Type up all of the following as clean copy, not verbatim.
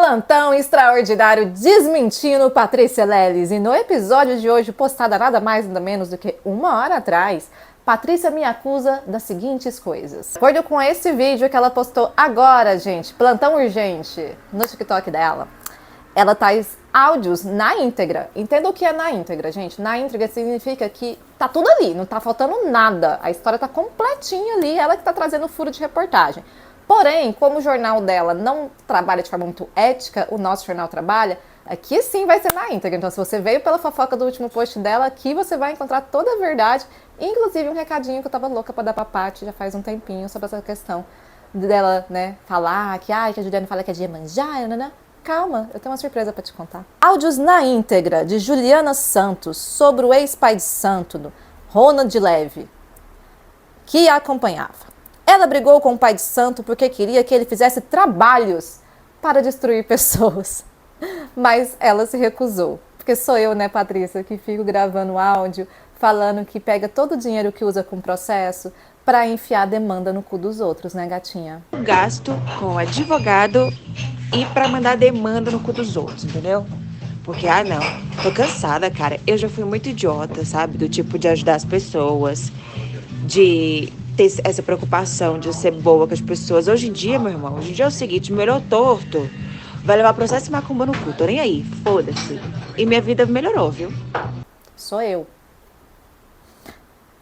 Plantão extraordinário desmentindo Patrícia Leles. E no episódio de hoje, postada nada mais nada menos do que 1 hora atrás, Patrícia me acusa das seguintes coisas. De acordo com esse vídeo que ela postou agora, gente, plantão urgente, no TikTok dela, ela traz áudios na íntegra. Entenda o que é na íntegra, gente. Na íntegra significa que tá tudo ali, não tá faltando nada. A história tá completinha ali, ela que tá trazendo furo de reportagem. Porém, como o jornal dela não trabalha de forma muito ética, o nosso jornal trabalha, aqui sim vai ser na íntegra. Então, se você veio pela fofoca do último post dela, aqui você vai encontrar toda a verdade, inclusive um recadinho que eu tava louca pra dar pra Paty já faz um tempinho sobre essa questão dela, né, falar que a Juliana fala que é de Iemanjá, né? Calma, eu tenho uma surpresa pra te contar. Áudios na íntegra de Juliana Santos sobre o ex-pai de santo, Ronald Leve, que a acompanhava. Ela brigou com o pai de santo porque queria que ele fizesse trabalhos para destruir pessoas. Mas ela se recusou. Porque sou eu, né, Patrícia, que fico gravando áudio falando que pega todo o dinheiro que usa com processo para enfiar demanda no cu dos outros, né, gatinha? Gasto com advogado e para mandar demanda no cu dos outros, entendeu? Porque, não, tô cansada, cara. Eu já fui muito idiota, sabe? Do tipo de ajudar as pessoas, de ter essa preocupação de ser boa com as pessoas. Hoje em dia, meu irmão, hoje em dia é o seguinte, melhorou torto, vai levar processo e macumba no cu, tô nem aí, foda-se. E minha vida melhorou, viu? Sou eu.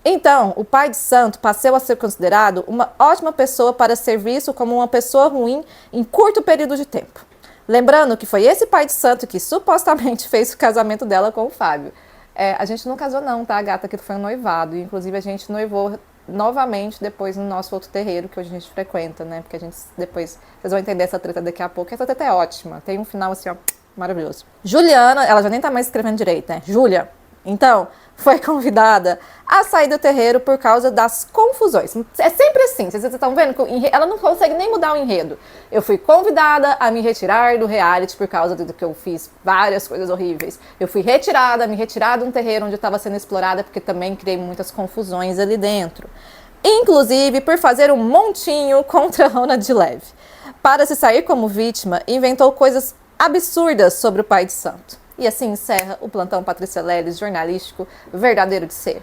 Então, o pai de santo passou a ser considerado uma ótima pessoa para ser visto como uma pessoa ruim em curto período de tempo. Lembrando que foi esse pai de santo que supostamente fez o casamento dela com o Fábio. A gente não casou não, tá, gata? Que foi um noivado. Inclusive, a gente noivou novamente depois no nosso outro terreiro, que hoje a gente frequenta, né? Porque a gente depois... Vocês vão entender essa treta daqui a pouco. Essa treta é ótima. Tem um final assim, ó, maravilhoso. Juliana, ela já nem tá mais escrevendo direito, né? Júlia. Então, foi convidada a sair do terreiro por causa das confusões. É sempre assim, vocês estão vendo que ela não consegue nem mudar o enredo. Eu fui convidada a me retirar do reality por causa do que eu fiz várias coisas horríveis. Eu fui retirada, me retirar de um terreiro onde eu estava sendo explorada porque também criei muitas confusões ali dentro. Inclusive por fazer um montinho contra a Ronald Leve. Para se sair como vítima, inventou coisas absurdas sobre o pai de santo. E assim encerra o plantão Patrícia Leles jornalístico verdadeiro de ser.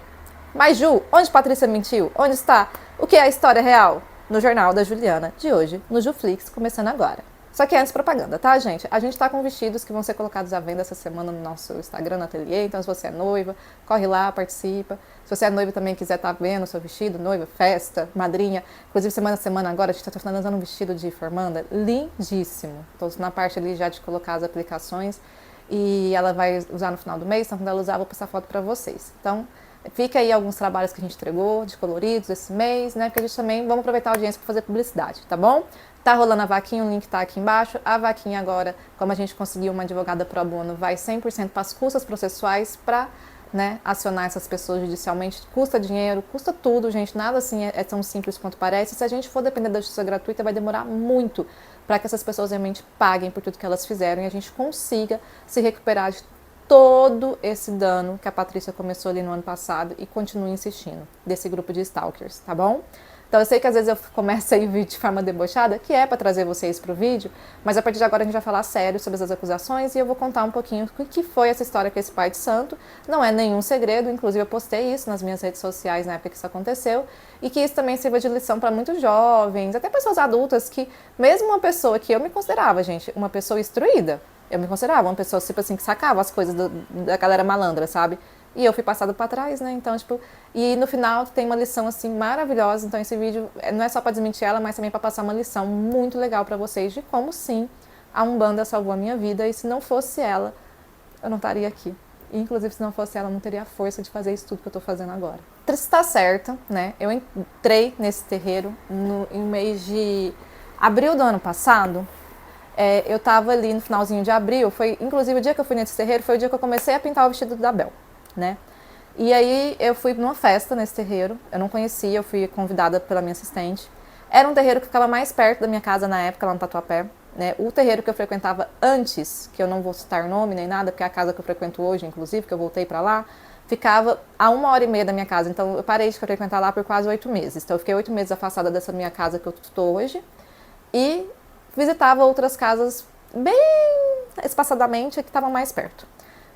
Mas Ju, onde Patrícia mentiu? Onde está? O que é a história real? No jornal da Juliana, de hoje, no Juflix, começando agora. Só que antes propaganda, tá, gente? A gente tá com vestidos que vão ser colocados à venda essa semana no nosso Instagram, no ateliê. Então, se você é noiva, corre lá, participa. Se você é noiva e também quiser estar vendo o seu vestido, noiva, festa, madrinha. Inclusive, semana a semana agora, a gente tá finalizando um vestido de formanda lindíssimo. Tô na parte ali já de colocar as aplicações. E ela vai usar no final do mês, então quando ela usar, eu vou passar foto pra vocês. Então, fica aí alguns trabalhos que a gente entregou, de coloridos esse mês, né? Porque a gente também, vamos aproveitar a audiência para fazer publicidade, tá bom? Tá rolando a vaquinha, o link tá aqui embaixo. A vaquinha agora, como a gente conseguiu uma advogada pro bono, vai 100% para as custas processuais para, né, acionar essas pessoas judicialmente. Custa dinheiro, custa tudo, gente. Nada assim é tão simples quanto parece. Se a gente for depender da justiça gratuita, vai demorar muito para que essas pessoas realmente paguem por tudo que elas fizeram e a gente consiga se recuperar de todo esse dano que a Patrícia começou ali no ano passado e continua insistindo, desse grupo de stalkers, tá bom? Então eu sei que às vezes eu começo aí o vídeo de forma debochada, que é para trazer vocês pro vídeo, mas a partir de agora a gente vai falar sério sobre essas acusações e eu vou contar um pouquinho o que foi essa história com esse pai de santo. Não é nenhum segredo, inclusive eu postei isso nas minhas redes sociais na época que isso aconteceu, e que isso também sirva de lição para muitos jovens, até pessoas adultas, que mesmo uma pessoa que eu me considerava, gente, uma pessoa instruída, eu me considerava uma pessoa, tipo assim, que sacava as coisas da galera malandra, sabe? E eu fui passada pra trás, né? Então, tipo... E no final tem uma lição, assim, maravilhosa. Então, esse vídeo não é só pra desmentir ela, mas também pra passar uma lição muito legal pra vocês de como, sim, a Umbanda salvou a minha vida. E se não fosse ela, eu não estaria aqui. E, inclusive, se não fosse ela, eu não teria a força de fazer isso tudo que eu tô fazendo agora. Está certo, né? Eu entrei nesse terreiro em mês de abril do ano passado. Eu tava ali no finalzinho de abril. Foi, inclusive, o dia que eu fui nesse terreiro foi o dia que eu comecei a pintar o vestido da Bel, né? E aí eu fui numa festa nesse terreiro, eu não conhecia, eu fui convidada pela minha assistente. Era um terreiro que ficava mais perto da minha casa na época, lá no Tatuapé, né? O terreiro que eu frequentava antes, que eu não vou citar nome nem nada, porque é a casa que eu frequento hoje, inclusive, que eu voltei pra lá, ficava a 1h30 da minha casa. Então eu parei de frequentar lá por quase 8 meses. Então eu fiquei 8 meses afastada dessa minha casa que eu estou hoje e visitava outras casas bem espaçadamente, que estava mais perto.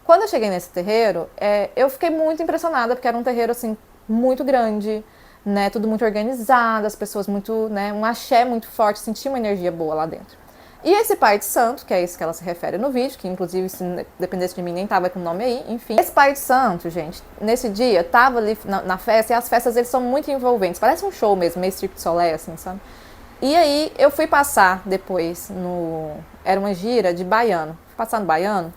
Quando eu cheguei nesse terreiro, eu fiquei muito impressionada, porque era um terreiro, assim, muito grande, né, tudo muito organizado, as pessoas muito, né, um axé muito forte, senti uma energia boa lá dentro. E esse pai de santo, que é esse que ela se refere no vídeo, que inclusive se dependesse de mim nem tava com o nome aí, enfim. Esse pai de santo, gente, nesse dia, tava ali na festa, e as festas eles são muito envolventes, parece um show mesmo, meio Cirque du Soleil, assim, sabe? E aí eu fui passar depois era uma gira de baiano, fui passar no baiano,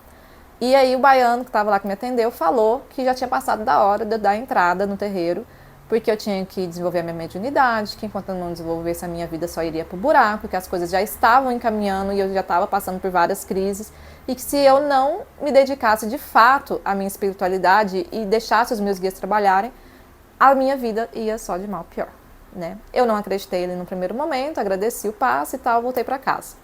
e aí o baiano que estava lá que me atendeu falou que já tinha passado da hora de eu dar entrada no terreiro, porque eu tinha que desenvolver a minha mediunidade, que enquanto eu não desenvolvesse a minha vida só iria pro buraco, que as coisas já estavam encaminhando e eu já estava passando por várias crises, e que se eu não me dedicasse de fato à minha espiritualidade e deixasse os meus guias trabalharem, a minha vida ia só de mal pior, né? Eu não acreditei ali no primeiro momento, agradeci o passe e tal, voltei para casa.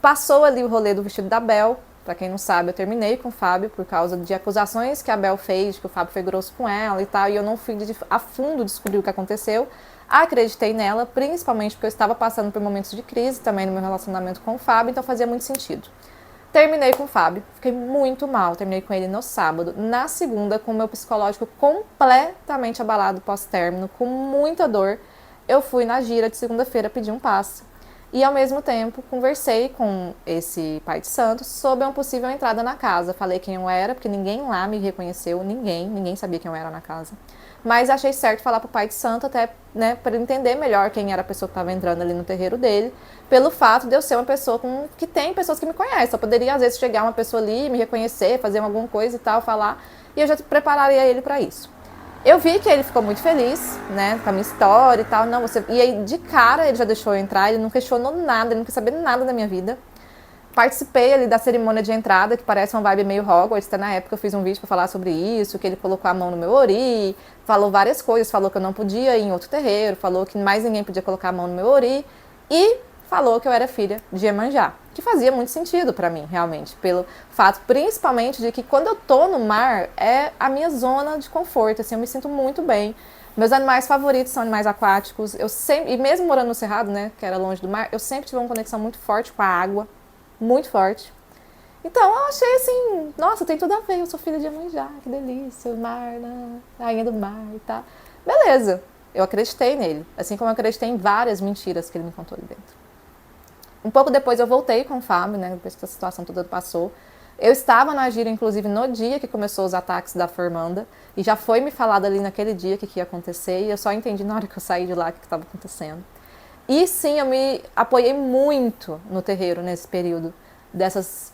Passou ali o rolê do vestido da Bel. Pra quem não sabe, eu terminei com o Fábio por causa de acusações que a Bel fez, que o Fábio foi grosso com ela e tal, e eu não fui a fundo descobrir o que aconteceu. Acreditei nela, principalmente porque eu estava passando por momentos de crise também no meu relacionamento com o Fábio, então fazia muito sentido. Terminei com o Fábio, fiquei muito mal, terminei com ele no sábado. Na segunda, com o meu psicológico completamente abalado pós-término, com muita dor, eu fui na gira de segunda-feira pedir um passe. E, ao mesmo tempo, conversei com esse pai de santo sobre uma possível entrada na casa. Falei quem eu era, porque ninguém lá me reconheceu, ninguém sabia quem eu era na casa. Mas achei certo falar pro pai de santo, até, né, para entender melhor quem era a pessoa que estava entrando ali no terreiro dele, pelo fato de eu ser uma pessoa que tem pessoas que me conhecem. Só poderia, às vezes, chegar uma pessoa ali, me reconhecer, fazer alguma coisa e tal, falar, e eu já prepararia ele para isso. Eu vi que ele ficou muito feliz, né, com a minha história e tal. Não, e aí, de cara, ele já deixou eu entrar, ele não questionou nada, ele não quis saber nada da minha vida. Participei ali da cerimônia de entrada, que parece uma vibe meio Hogwarts. Até na época eu fiz um vídeo para falar sobre isso, que ele colocou a mão no meu ori, falou várias coisas, falou que eu não podia ir em outro terreiro, falou que mais ninguém podia colocar a mão no meu ori, e falou que eu era filha de Iemanjá, que fazia muito sentido para mim, realmente, pelo fato, principalmente, de que quando eu tô no mar, é a minha zona de conforto, assim, eu me sinto muito bem. Meus animais favoritos são animais aquáticos, eu sempre, e mesmo morando no Cerrado, né, que era longe do mar, eu sempre tive uma conexão muito forte com a água, muito forte. Então eu achei assim, nossa, tem tudo a ver, eu sou filha de Iemanjá, que delícia, o mar, né, rainha do mar e tal. Beleza, eu acreditei nele, assim como eu acreditei em várias mentiras que ele me contou ali dentro. Um pouco depois eu voltei com o Fábio, né, depois que a situação toda passou. Eu estava na gira, inclusive, no dia que começou os ataques da Formanda, e já foi me falado ali naquele dia o que ia acontecer, e eu só entendi na hora que eu saí de lá o que estava acontecendo. E sim, eu me apoiei muito no terreiro nesse período, dessas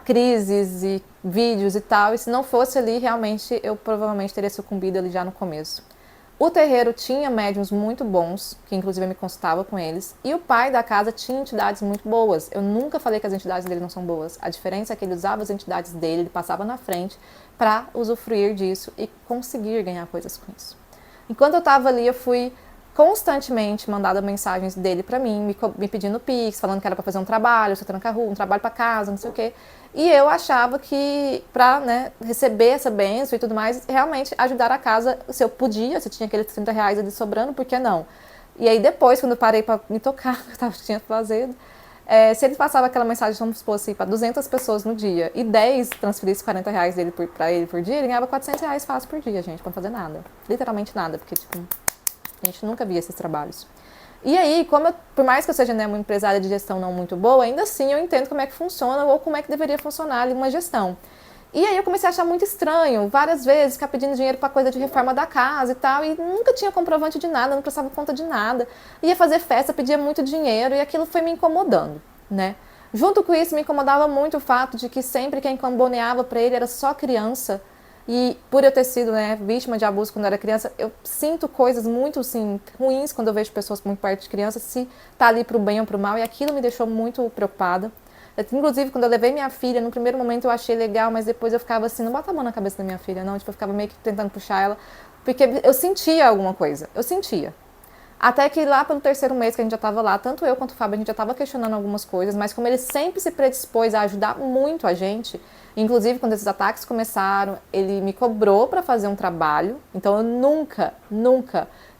crises e vídeos e tal, e se não fosse ali, realmente, eu provavelmente teria sucumbido ali já no começo. O terreiro tinha médiuns muito bons, que inclusive eu me consultava com eles, e o pai da casa tinha entidades muito boas. Eu nunca falei que as entidades dele não são boas. A diferença é que ele usava as entidades dele, ele passava na frente para usufruir disso e conseguir ganhar coisas com isso. Enquanto eu estava ali, eu fui constantemente mandada mensagens dele para mim, me pedindo pix, falando que era para fazer um trabalho, seu tranca-rua, um trabalho para casa, não sei o quê. E eu achava que para, né, receber essa bênção e tudo mais, realmente ajudar a casa, se eu podia, se eu tinha aqueles R$ 30 ali sobrando, por que não? E aí depois, quando eu parei para me tocar, eu tinha fazendo, se ele passava aquela mensagem, vamos supor assim, para 200 pessoas no dia, e 10 transferisse R$ 40 dele para ele por dia, ele ganhava R$ 400 fácil por dia, gente, para não fazer nada. Literalmente nada, porque, tipo, a gente nunca via esses trabalhos. E aí, por mais que eu seja, né, uma empresária de gestão não muito boa, ainda assim eu entendo como é que funciona ou como é que deveria funcionar ali uma gestão. E aí eu comecei a achar muito estranho, várias vezes, ficar pedindo dinheiro para coisa de reforma da casa e tal, e nunca tinha comprovante de nada, não prestava conta de nada. Ia fazer festa, pedia muito dinheiro, e aquilo foi me incomodando, né? Junto com isso, me incomodava muito o fato de que sempre quem camboneava para ele era só criança. E por eu ter sido, né, vítima de abuso quando eu era criança, eu sinto coisas muito, assim, ruins quando eu vejo pessoas muito perto de criança, se tá ali pro bem ou pro mal, e aquilo me deixou muito preocupada. Inclusive, quando eu levei minha filha, no primeiro momento eu achei legal, mas depois eu ficava assim, não bota a mão na cabeça da minha filha, não, tipo, eu ficava meio que tentando puxar ela, porque eu sentia alguma coisa, eu sentia. Até que lá pelo terceiro mês que a gente já estava lá, tanto eu quanto o Fábio, a gente já estava questionando algumas coisas, mas como ele sempre se predispôs a ajudar muito a gente, inclusive quando esses ataques começaram, ele me cobrou para fazer um trabalho, então eu nunca,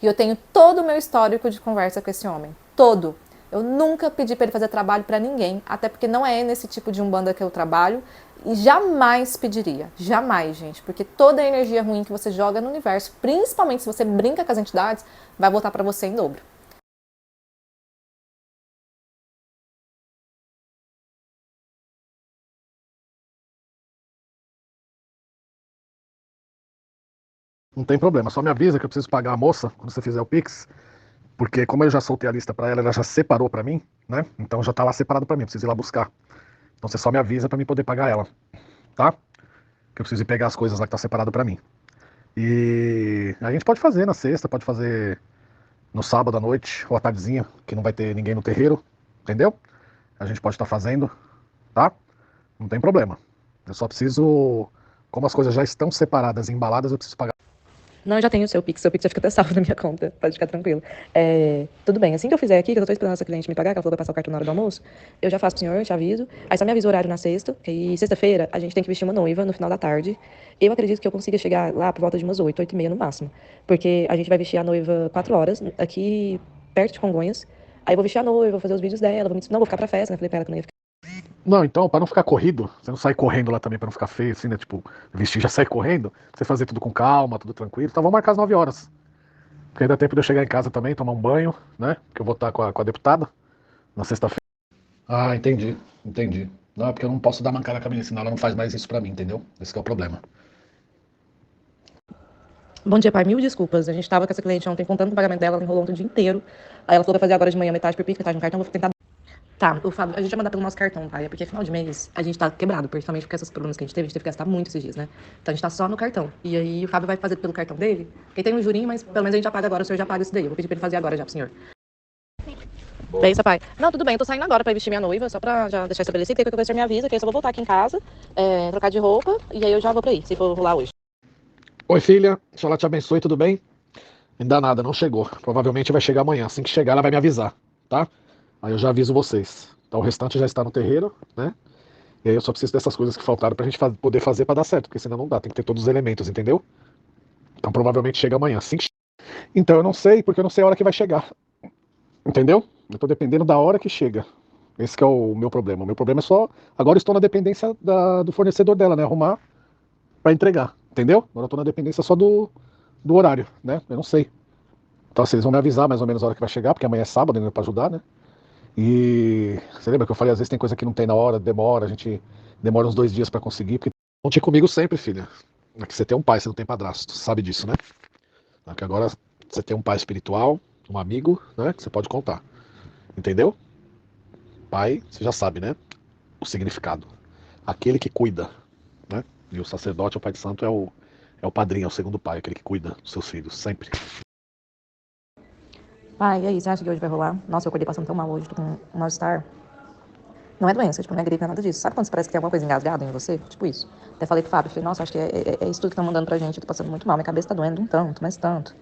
e eu tenho todo o meu histórico de conversa com esse homem, todo. Eu nunca pedi para ele fazer trabalho para ninguém, até porque não é nesse tipo de umbanda que eu trabalho. E jamais pediria, jamais, gente, porque toda a energia ruim que você joga no universo, principalmente se você brinca com as entidades, vai voltar para você em dobro. Não tem problema, só me avisa que eu preciso pagar a moça quando você fizer o Pix, porque como eu já soltei a lista pra ela, ela já separou pra mim, né? Então já tá lá separado pra mim, eu preciso ir lá buscar. Então você só me avisa pra mim poder pagar ela, tá? Que eu preciso ir pegar as coisas lá que tá separado pra mim. E a gente pode fazer na sexta, pode fazer no sábado à noite ou à tardezinha, que não vai ter ninguém no terreiro, entendeu? A gente pode estar fazendo, tá? Não tem problema. Eu só preciso, como as coisas já estão separadas e embaladas, eu preciso pagar. Não, eu já tenho o seu Pix já fica até salvo na minha conta, pode ficar tranquilo. Tudo bem, assim que eu fizer aqui, que eu tô esperando essa cliente me pagar, que ela falou pra passar o cartão na hora do almoço, eu já faço pro senhor, te aviso. Aí só me avisa o horário na sexta, que aí sexta-feira a gente tem que vestir uma noiva no final da tarde. Eu acredito que eu consiga chegar lá por volta de umas 8, 8h30 no máximo. Porque a gente vai vestir a noiva 4 horas, aqui perto de Congonhas. Aí eu vou vestir a noiva, vou fazer os vídeos dela, não vou ficar pra festa, né? Falei pra ela que eu não ia ficar. Não, então, pra não ficar corrido, você não sai correndo lá também pra não ficar feio, assim, né? Tipo, vestir já sai correndo, você fazer tudo com calma, tudo tranquilo. Então vamos marcar às 9 horas. Porque aí dá tempo de eu chegar em casa também, tomar um banho, né? Que eu vou estar com a deputada na sexta-feira. Ah, entendi, entendi. Não, é porque eu não posso dar mancada com a menina, senão ela não faz mais isso pra mim, entendeu? Esse que é o problema. Bom dia, pai. Mil desculpas. A gente tava com essa cliente ontem contando o pagamento dela, ela enrolou ontem o dia inteiro. Aí ela falou pra fazer agora de manhã metade por Pix, metade no cartão, eu vou tentar. Tá, o Fábio, a gente vai mandar pelo nosso cartão, pai. É porque final de mês a gente tá quebrado, principalmente porque esses problemas que a gente teve que gastar muito esses dias, né? Então a gente tá só no cartão. E aí o Fábio vai fazer pelo cartão dele, que tem um jurinho, mas pelo menos a gente já paga agora, o senhor já paga isso daí. Eu vou pedir pra ele fazer agora já pro senhor. É isso, pai. Não, tudo bem, eu tô saindo agora pra vestir minha noiva, só pra já deixar estabelecido, que qualquer coisa o senhor me avisa, que eu só vou voltar aqui em casa, trocar de roupa, e aí eu já vou pra aí, se for rolar hoje. Oi, filha, Oxalá te abençoe, tudo bem? Ainda nada, não chegou. Provavelmente vai chegar amanhã. Assim que chegar, ela vai me avisar, tá? Aí eu já aviso vocês. Então o restante já está no terreiro, né? E aí eu só preciso dessas coisas que faltaram pra gente poder fazer pra dar certo, porque senão não dá, tem que ter todos os elementos, entendeu? Então provavelmente chega amanhã. Assim que... Então eu não sei, porque eu não sei a hora que vai chegar. Entendeu? Eu tô dependendo da hora que chega. Esse que é o meu problema. O meu problema é só. Agora eu estou na dependência do fornecedor dela, né? Arrumar pra entregar. Entendeu? Agora eu tô na dependência só do horário, né? Eu não sei. Então assim, eles vão me avisar mais ou menos a hora que vai chegar, porque amanhã é sábado, né? Pra ajudar, né? E você lembra que eu falei, às vezes tem coisa que não tem na hora, demora, a gente demora uns 2 dias pra conseguir, porque conte comigo sempre, filha. É que você tem um pai, você não tem padrasto, você sabe disso, né? É que agora você tem um pai espiritual, um amigo, né? Que você pode contar. Entendeu? Pai, você já sabe, né? O significado. Aquele que cuida, né? E o sacerdote, o pai de santo, é o padrinho, é o segundo pai, aquele que cuida dos seus filhos, sempre. Pai, e aí, você acha que hoje vai rolar? Nossa, eu acordei passando tão mal hoje, tô com um mal-estar. Não é doença, tipo, não é gripe, não é nada disso. Sabe quando parece que tem alguma coisa engasgada em você? Tipo isso. Até falei pro Fábio, falei, nossa, acho que é isso tudo que estão mandando pra gente, eu tô passando muito mal, minha cabeça tá doendo um tanto, mas tanto.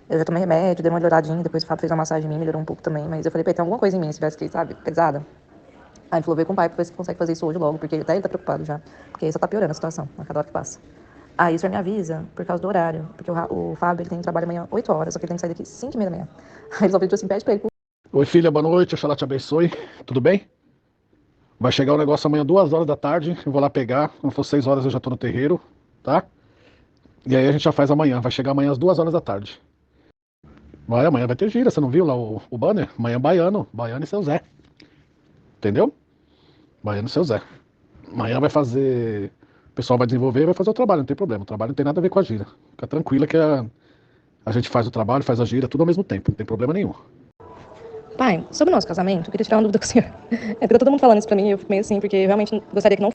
Eu já tomei remédio, dei uma melhoradinha, depois o Fábio fez uma massagem em mim, melhorou um pouco também, mas eu falei, pai, tem alguma coisa em mim, se tivesse que, sabe, pesada. Aí ele falou, vem com o pai pra ver se consegue fazer isso hoje logo, porque até ele tá preocupado já, porque só tá piorando a situação, a cada hora que passa. Aí o senhor me avisa, por causa do horário, porque o Fábio, ele tem trabalho amanhã 8 horas, só que ele tem que sair daqui 5h30 da manhã. Aí ele só pediu assim, pede pra ele. Oi, filha, boa noite, Oxalá te abençoe. Tudo bem? Vai chegar o negócio amanhã 2 horas da tarde, eu vou lá pegar. Quando for 6 horas eu já tô no terreiro, tá? E aí a gente já faz amanhã, vai chegar amanhã às 2 horas da tarde. Amanhã vai ter gira, você não viu lá o banner? Amanhã Baiano e seu Zé. Entendeu? Baiano e seu Zé. Amanhã vai fazer. O pessoal vai desenvolver e vai fazer o trabalho, não tem problema. O trabalho não tem nada a ver com a gira. Fica tranquila que a gente faz o trabalho, faz a gira, tudo ao mesmo tempo, não tem problema nenhum. Pai, sobre o nosso casamento, eu queria tirar uma dúvida com o senhor. É porque tá todo mundo falando isso pra mim e eu fico meio assim, porque eu realmente gostaria que não.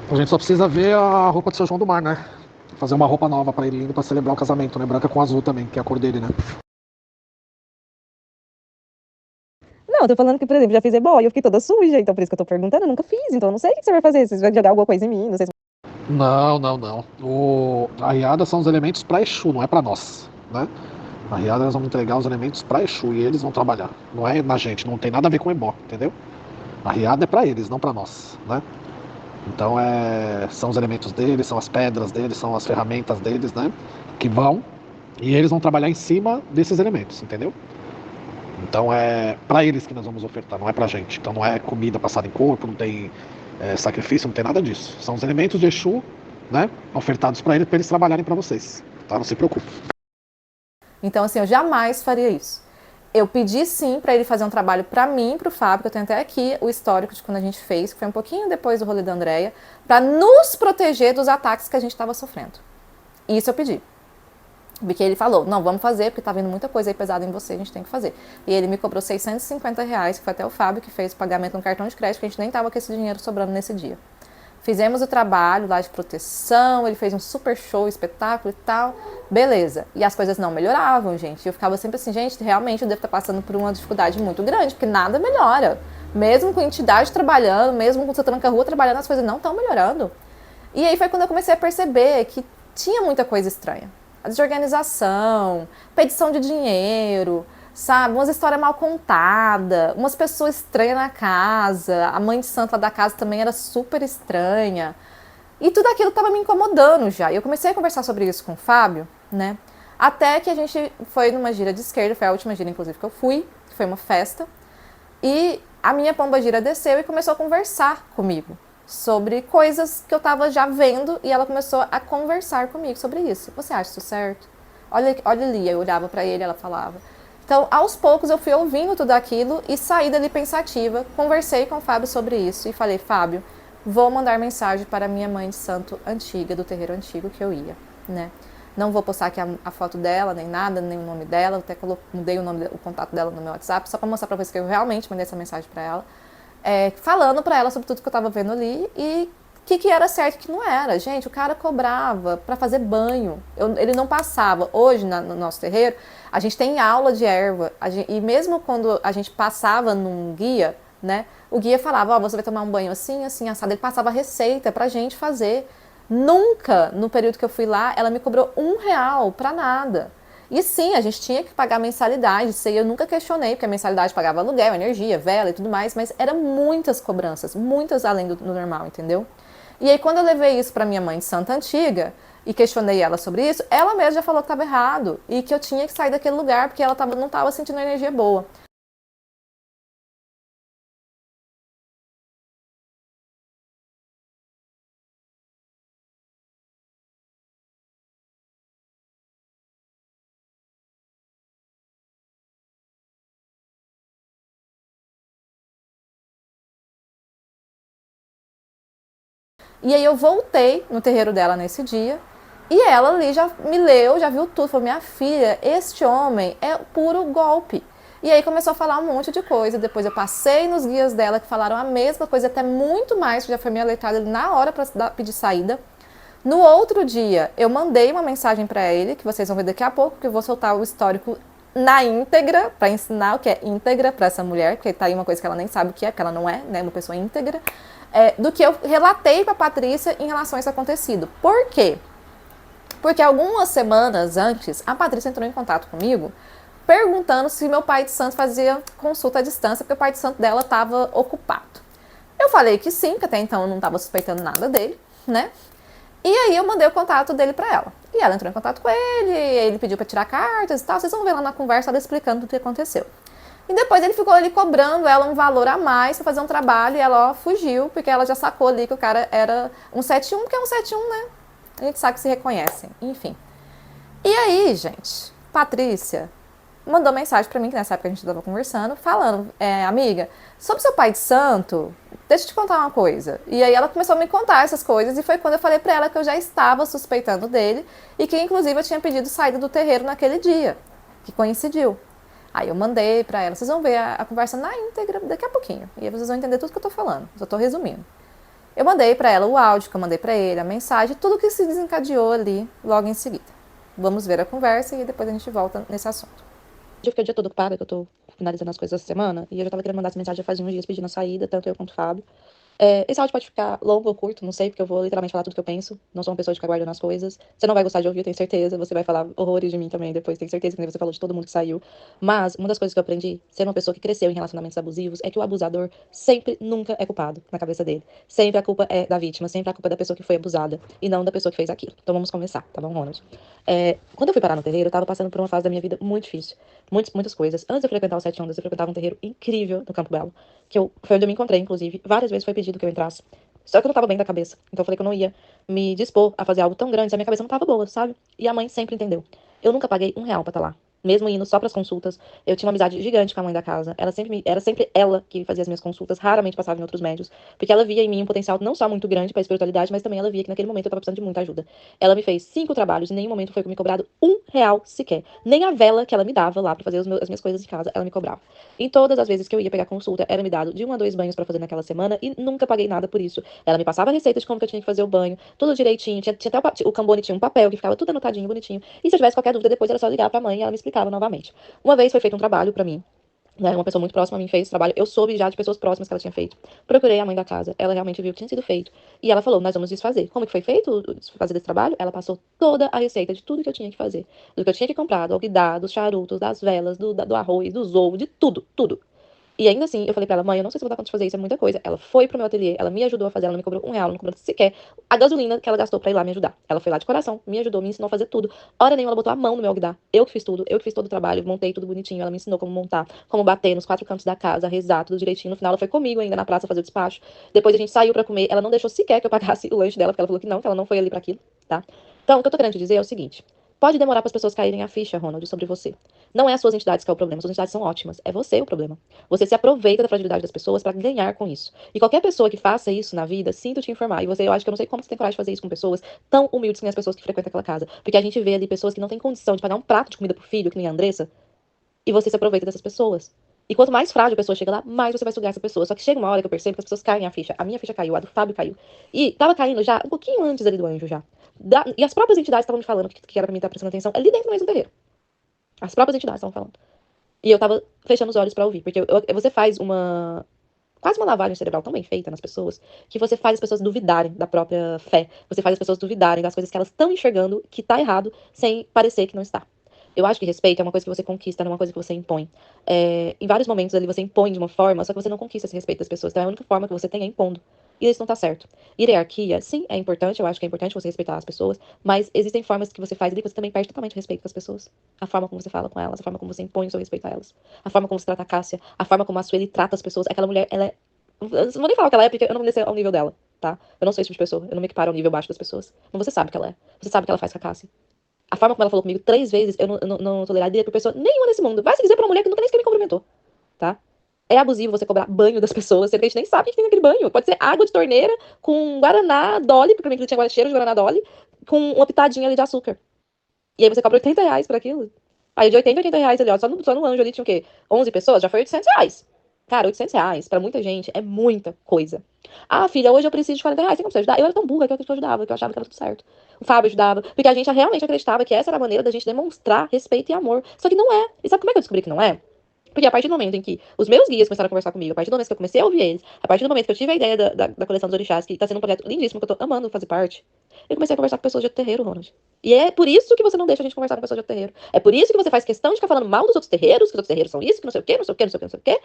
A gente só precisa ver a roupa do seu João do Mar, né? Fazer uma roupa nova pra ele indo pra celebrar o casamento, né? Branca com azul também, que é a cor dele, né? Não, eu tô falando que, por exemplo, já fiz ebó e eu fiquei toda suja, então por isso que eu tô perguntando, eu nunca fiz, então eu não sei o que você vai fazer, se você vai jogar alguma coisa em mim, não sei se... Não, não, não. A riada são os elementos pra Exu, não é pra nós, né? Na riada nós vamos entregar os elementos pra Exu e eles vão trabalhar. Não é na gente, não tem nada a ver com ebó, entendeu? A riada é pra eles, não pra nós, né? Então são os elementos deles, são as pedras deles, são as ferramentas deles, né? Que vão E eles vão trabalhar em cima desses elementos, entendeu? Então é para eles que nós vamos ofertar, não é pra gente. Então não é comida passada em corpo, não tem sacrifício, não tem nada disso. São os elementos de Exu, né, ofertados para eles trabalharem para vocês. Tá? Não se preocupe. Então, assim, eu jamais faria isso. Eu pedi sim para ele fazer um trabalho para mim, para o Fábio, que eu tenho até aqui o histórico de quando a gente fez, que foi um pouquinho depois do rolê da Andrea, para nos proteger dos ataques que a gente estava sofrendo. Isso eu pedi. Porque ele falou, não, vamos fazer, porque tá vindo muita coisa aí pesada em você, a gente tem que fazer. E ele me cobrou R$ 650, que foi até o Fábio que fez o pagamento no cartão de crédito, que a gente nem tava com esse dinheiro sobrando nesse dia. Fizemos o trabalho lá de proteção, ele fez um super show, espetáculo e tal, beleza. E as coisas não melhoravam, gente. Eu ficava sempre assim, gente, realmente eu devo estar passando por uma dificuldade muito grande, porque nada melhora. Mesmo com entidade trabalhando, mesmo com o seu tranca-rua trabalhando, as coisas não estão melhorando. E aí foi quando eu comecei a perceber que tinha muita coisa estranha. A desorganização, pedição de dinheiro, sabe? Umas histórias mal contadas, umas pessoas estranhas na casa, a mãe de santa da casa também era super estranha. E tudo aquilo estava me incomodando já. E eu comecei a conversar sobre isso com o Fábio, né? Até que a gente foi numa gira de esquerda, foi a última gira, inclusive, que eu fui, que foi uma festa. E a minha pomba-gira desceu e começou a conversar comigo sobre coisas que eu estava já vendo e ela começou a conversar comigo sobre isso. Você acha isso certo? Olha ali, eu olhava para ele, ela falava. Então, aos poucos eu fui ouvindo tudo aquilo e saí dali pensativa, conversei com o Fábio sobre isso e falei, Fábio, vou mandar mensagem para a minha mãe de santo antiga, do terreiro antigo que eu ia, né? Não vou postar aqui a foto dela, nem nada, nem o nome dela, até mudei o contato dela no meu WhatsApp, só para mostrar para vocês que eu realmente mandei essa mensagem para ela. Falando para ela sobre tudo que eu tava vendo ali e o que era certo e o que não era. Gente, o cara cobrava para fazer banho. Ele não passava. Hoje, no nosso terreiro, a gente tem aula de erva. E mesmo quando a gente passava num guia, né? O guia falava, você vai tomar um banho assim, assim, assado. Ele passava a receita pra gente fazer. Nunca, no período que eu fui lá, ela me cobrou R$ 1 pra nada. E sim, a gente tinha que pagar mensalidade, isso aí eu nunca questionei, porque a mensalidade pagava aluguel, energia, vela e tudo mais, mas eram muitas cobranças, muitas além do normal, entendeu? E aí quando eu levei isso para minha mãe de santa antiga e questionei ela sobre isso, ela mesma já falou que estava errado e que eu tinha que sair daquele lugar porque ela não estava sentindo energia boa. E aí eu voltei no terreiro dela nesse dia e ela ali já me leu, já viu tudo, falou, minha filha, este homem é puro golpe. E aí começou a falar um monte de coisa, depois eu passei nos guias dela que falaram a mesma coisa, até muito mais, que já foi me alertada na hora para pedir saída. No outro dia, eu mandei uma mensagem para ele, que vocês vão ver daqui a pouco, que eu vou soltar o histórico na íntegra, para ensinar o que é íntegra para essa mulher, porque tá aí uma coisa que ela nem sabe o que é, porque ela não é, né, uma pessoa íntegra, do que eu relatei para a Patrícia em relação a isso acontecido. Por quê? Porque algumas semanas antes, a Patrícia entrou em contato comigo, perguntando se meu pai de santo fazia consulta à distância, porque o pai de santo dela estava ocupado. Eu falei que sim, que até então eu não estava suspeitando nada dele, né? E aí eu mandei o contato dele para ela. E ela entrou em contato com ele pediu para tirar cartas e tal. Vocês vão ver lá na conversa ela explicando o que aconteceu. E depois ele ficou ali cobrando ela um valor a mais para fazer um trabalho e ela fugiu, porque ela já sacou ali que o cara era um 71, porque é um 71, né? A gente sabe que se reconhecem, enfim. E aí, gente, Patrícia mandou mensagem para mim, que nessa época a gente estava conversando, falando, amiga, sobre seu pai de santo, deixa eu te contar uma coisa. E aí ela começou a me contar essas coisas e foi quando eu falei para ela que eu já estava suspeitando dele e que inclusive eu tinha pedido saída do terreiro naquele dia, que coincidiu. Aí eu mandei para ela, vocês vão ver a conversa na íntegra daqui a pouquinho. E aí vocês vão entender tudo que eu tô falando, só tô resumindo. Eu mandei para ela o áudio que eu mandei para ele, a mensagem, tudo que se desencadeou ali logo em seguida. Vamos ver a conversa e depois a gente volta nesse assunto. Eu fiquei o dia todo ocupada, que eu tô finalizando as coisas essa semana, e eu já tava querendo mandar essa mensagem já fazia uns dias pedindo a saída, tanto eu quanto o Fábio. Esse áudio pode ficar longo ou curto, não sei, porque eu vou literalmente falar tudo que eu penso. Não sou uma pessoa de ficar guardando as coisas. Você não vai gostar de ouvir, eu tenho certeza. Você vai falar horrores de mim também depois, tenho certeza, que nem você falou de todo mundo que saiu. Mas uma das coisas que eu aprendi, sendo uma pessoa que cresceu em relacionamentos abusivos, é que o abusador sempre, nunca é culpado na cabeça dele. Sempre a culpa é da vítima, sempre a culpa é da pessoa que foi abusada e não da pessoa que fez aquilo. Então vamos começar, tá bom, Ronald? Quando eu fui parar no terreiro, eu tava passando por uma fase da minha vida muito difícil. Muitas coisas. Antes de eu frequentar o Sete Ondas, eu frequentava um terreiro incrível no Campo Belo. Foi onde eu me encontrei, inclusive. Várias vezes foi pedido que eu entrasse. Só que eu não tava bem da cabeça. Então eu falei que eu não ia me dispor a fazer algo tão grande se a minha cabeça não tava boa, sabe? E a mãe sempre entendeu. Eu nunca paguei R$ 1 pra estar lá. Mesmo indo só pras consultas, eu tinha uma amizade gigante com a mãe da casa. Era sempre ela que fazia as minhas consultas, raramente passava em outros médios, porque ela via em mim um potencial não só muito grande pra espiritualidade, mas também ela via que naquele momento eu tava precisando de muita ajuda. Ela me fez 5 trabalhos, em nenhum momento foi me cobrado R$ 1 sequer. Nem a vela que ela me dava lá pra fazer as minhas coisas de casa, ela me cobrava. Em todas as vezes que eu ia pegar consulta, era me dado de 1 a 2 banhos pra fazer naquela semana e nunca paguei nada por isso. Ela me passava a receita de como que eu tinha que fazer o banho, tudo direitinho. Tinha até o Cambone tinha um papel que ficava tudo anotadinho, bonitinho. E se eu tivesse qualquer dúvida, depois era só ligar pra mãe e ela me explicava novamente. Uma vez foi feito um trabalho pra mim, né? Uma pessoa muito próxima a mim fez esse trabalho. Eu soube já de pessoas próximas que ela tinha feito. Procurei a mãe da casa. Ela realmente viu que tinha sido feito. E ela falou: nós vamos desfazer. Como que foi feito fazer desse trabalho? Ela passou toda a receita de tudo que eu tinha que fazer. Do que eu tinha que comprar, do alguidar, dos charutos, das velas, do arroz, dos ovos, de tudo, tudo. E ainda assim, eu falei pra ela, mãe, eu não sei se eu vou dar conta de fazer isso, é muita coisa. Ela foi pro meu ateliê, ela me ajudou a fazer, ela não me cobrou R$ 1, não me cobrou sequer a gasolina que ela gastou pra ir lá me ajudar. Ela foi lá de coração, me ajudou, me ensinou a fazer tudo. Hora nenhuma ela botou a mão no meu alguidar. Eu que fiz tudo, eu que fiz todo o trabalho, montei tudo bonitinho. Ela me ensinou como montar, como bater nos 4 cantos da casa, rezar, tudo direitinho. No final, ela foi comigo ainda na praça fazer o despacho. Depois a gente saiu pra comer. Ela não deixou sequer que eu pagasse o lanche dela, porque ela falou que ela não foi ali pra aquilo, tá? Então, o que eu tô querendo te dizer é o seguinte. Pode demorar para as pessoas caírem a ficha, Ronald, sobre você. Não é as suas entidades que é o problema, as suas entidades são ótimas. É você o problema. Você se aproveita da fragilidade das pessoas para ganhar com isso. E qualquer pessoa que faça isso na vida, sinto te informar. E eu acho que eu não sei como você tem coragem de fazer isso com pessoas tão humildes que nem as pessoas que frequentam aquela casa. Porque a gente vê ali pessoas que não têm condição de pagar um prato de comida pro filho, que nem a Andressa, e você se aproveita dessas pessoas. E quanto mais frágil a pessoa chega lá, mais você vai sugar essa pessoa. Só que chega uma hora que eu percebo que as pessoas caem a ficha. A minha ficha caiu, a do Fábio caiu. E tava caindo já um pouquinho antes ali do anjo já. E as próprias entidades estavam me falando que era pra mim estar prestando atenção ali dentro do mesmo terreiro. As próprias entidades estavam falando. E eu tava fechando os olhos pra ouvir. Porque você faz quase uma lavagem cerebral tão bem feita nas pessoas, que você faz as pessoas duvidarem da própria fé. Você faz as pessoas duvidarem das coisas que elas estão enxergando que tá errado, sem parecer que não está. Eu acho que respeito é uma coisa que você conquista, não é uma coisa que você impõe. Em vários momentos ali você impõe de uma forma, só que você não conquista esse respeito das pessoas. Então a única forma que você tem é impondo. E isso não tá certo. Hierarquia, sim, é importante, eu acho que é importante você respeitar as pessoas, mas existem formas que você faz ali que você também perde totalmente o respeito com as pessoas. A forma como você fala com elas, a forma como você impõe o seu respeito a elas, a forma como você trata a Cássia, a forma como a Sueli trata as pessoas. Aquela mulher, ela é. Eu não vou nem falar o que ela é, porque eu não vou descer ao nível dela, tá? Eu não sou esse tipo de pessoa, eu não me equiparo ao nível baixo das pessoas. Mas você sabe o que ela é. Você sabe o que ela faz com a Cássia. A forma como ela falou comigo 3 vezes, eu não toleraria por pessoa nenhuma nesse mundo. Vai se dizer pra uma mulher que nunca nem sequer me cumprimentou, tá? É abusivo você cobrar banho das pessoas, sendo que a gente nem sabe o que tem naquele banho. Pode ser água de torneira com guaraná Dolly, porque pra mim tinha cheiro de guaraná Dolly, com uma pitadinha ali de açúcar. E aí você cobra R$ 80 por aquilo. Aí de 80 a R$ 80 ali, ó, só no anjo ali tinha o quê? 11 pessoas, já foi R$ 800. Cara, R$ 800 pra muita gente é muita coisa. Ah, filha, hoje eu preciso de R$ 40, tem como você ajudar? Eu era tão burra que eu ajudava, que eu achava que era tudo certo. O Fábio ajudava, porque a gente realmente acreditava que essa era a maneira da gente demonstrar respeito e amor. Só que não é. E sabe como é que eu descobri que não é? Porque a partir do momento em que os meus guias começaram a conversar comigo, a partir do momento que eu comecei a ouvir eles, a partir do momento que eu tive a ideia da coleção dos orixás, que tá sendo um projeto lindíssimo, que eu tô amando fazer parte, eu comecei a conversar com pessoas de outro terreiro, Ronald. E é por isso que você não deixa a gente conversar com pessoas de outro terreiro. É por isso que você faz questão de ficar falando mal dos outros terreiros, que os outros terreiros são isso, que não sei o quê, não sei o quê, não sei o quê, não sei o quê.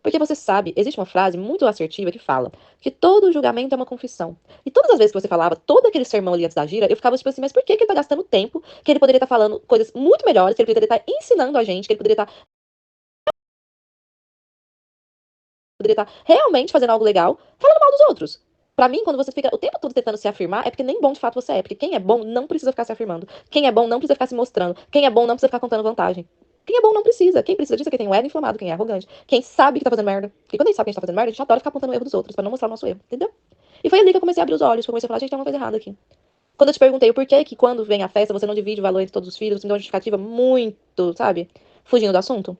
Porque você sabe, existe uma frase muito assertiva que fala que todo julgamento é uma confissão. E todas as vezes que você falava todo aquele sermão ali antes da gira, eu ficava tipo assim, mas por que ele tá gastando tempo que ele poderia estar falando coisas muito melhores, que ele poderia estar ensinando a gente, que ele poderia estar realmente fazendo algo legal, falando mal dos outros. Pra mim, quando você fica o tempo todo tentando se afirmar, é porque nem bom de fato você é. Porque quem é bom não precisa ficar se afirmando. Quem é bom não precisa ficar se mostrando. Quem é bom não precisa ficar contando vantagem. Quem é bom não precisa. Quem precisa disso é quem tem o ego inflamado, quem é arrogante. Quem sabe que tá fazendo merda. E quando a gente sabe que a gente tá fazendo merda, a gente adora ficar apontando o erro dos outros, pra não mostrar o nosso erro, entendeu? E foi ali que eu comecei a abrir os olhos, que eu comecei a falar, gente, tem uma coisa errada aqui. Quando eu te perguntei o porquê que quando vem a festa você não divide o valor entre todos os filhos, você me deu uma justificativa muito, sabe? Fugindo do assunto.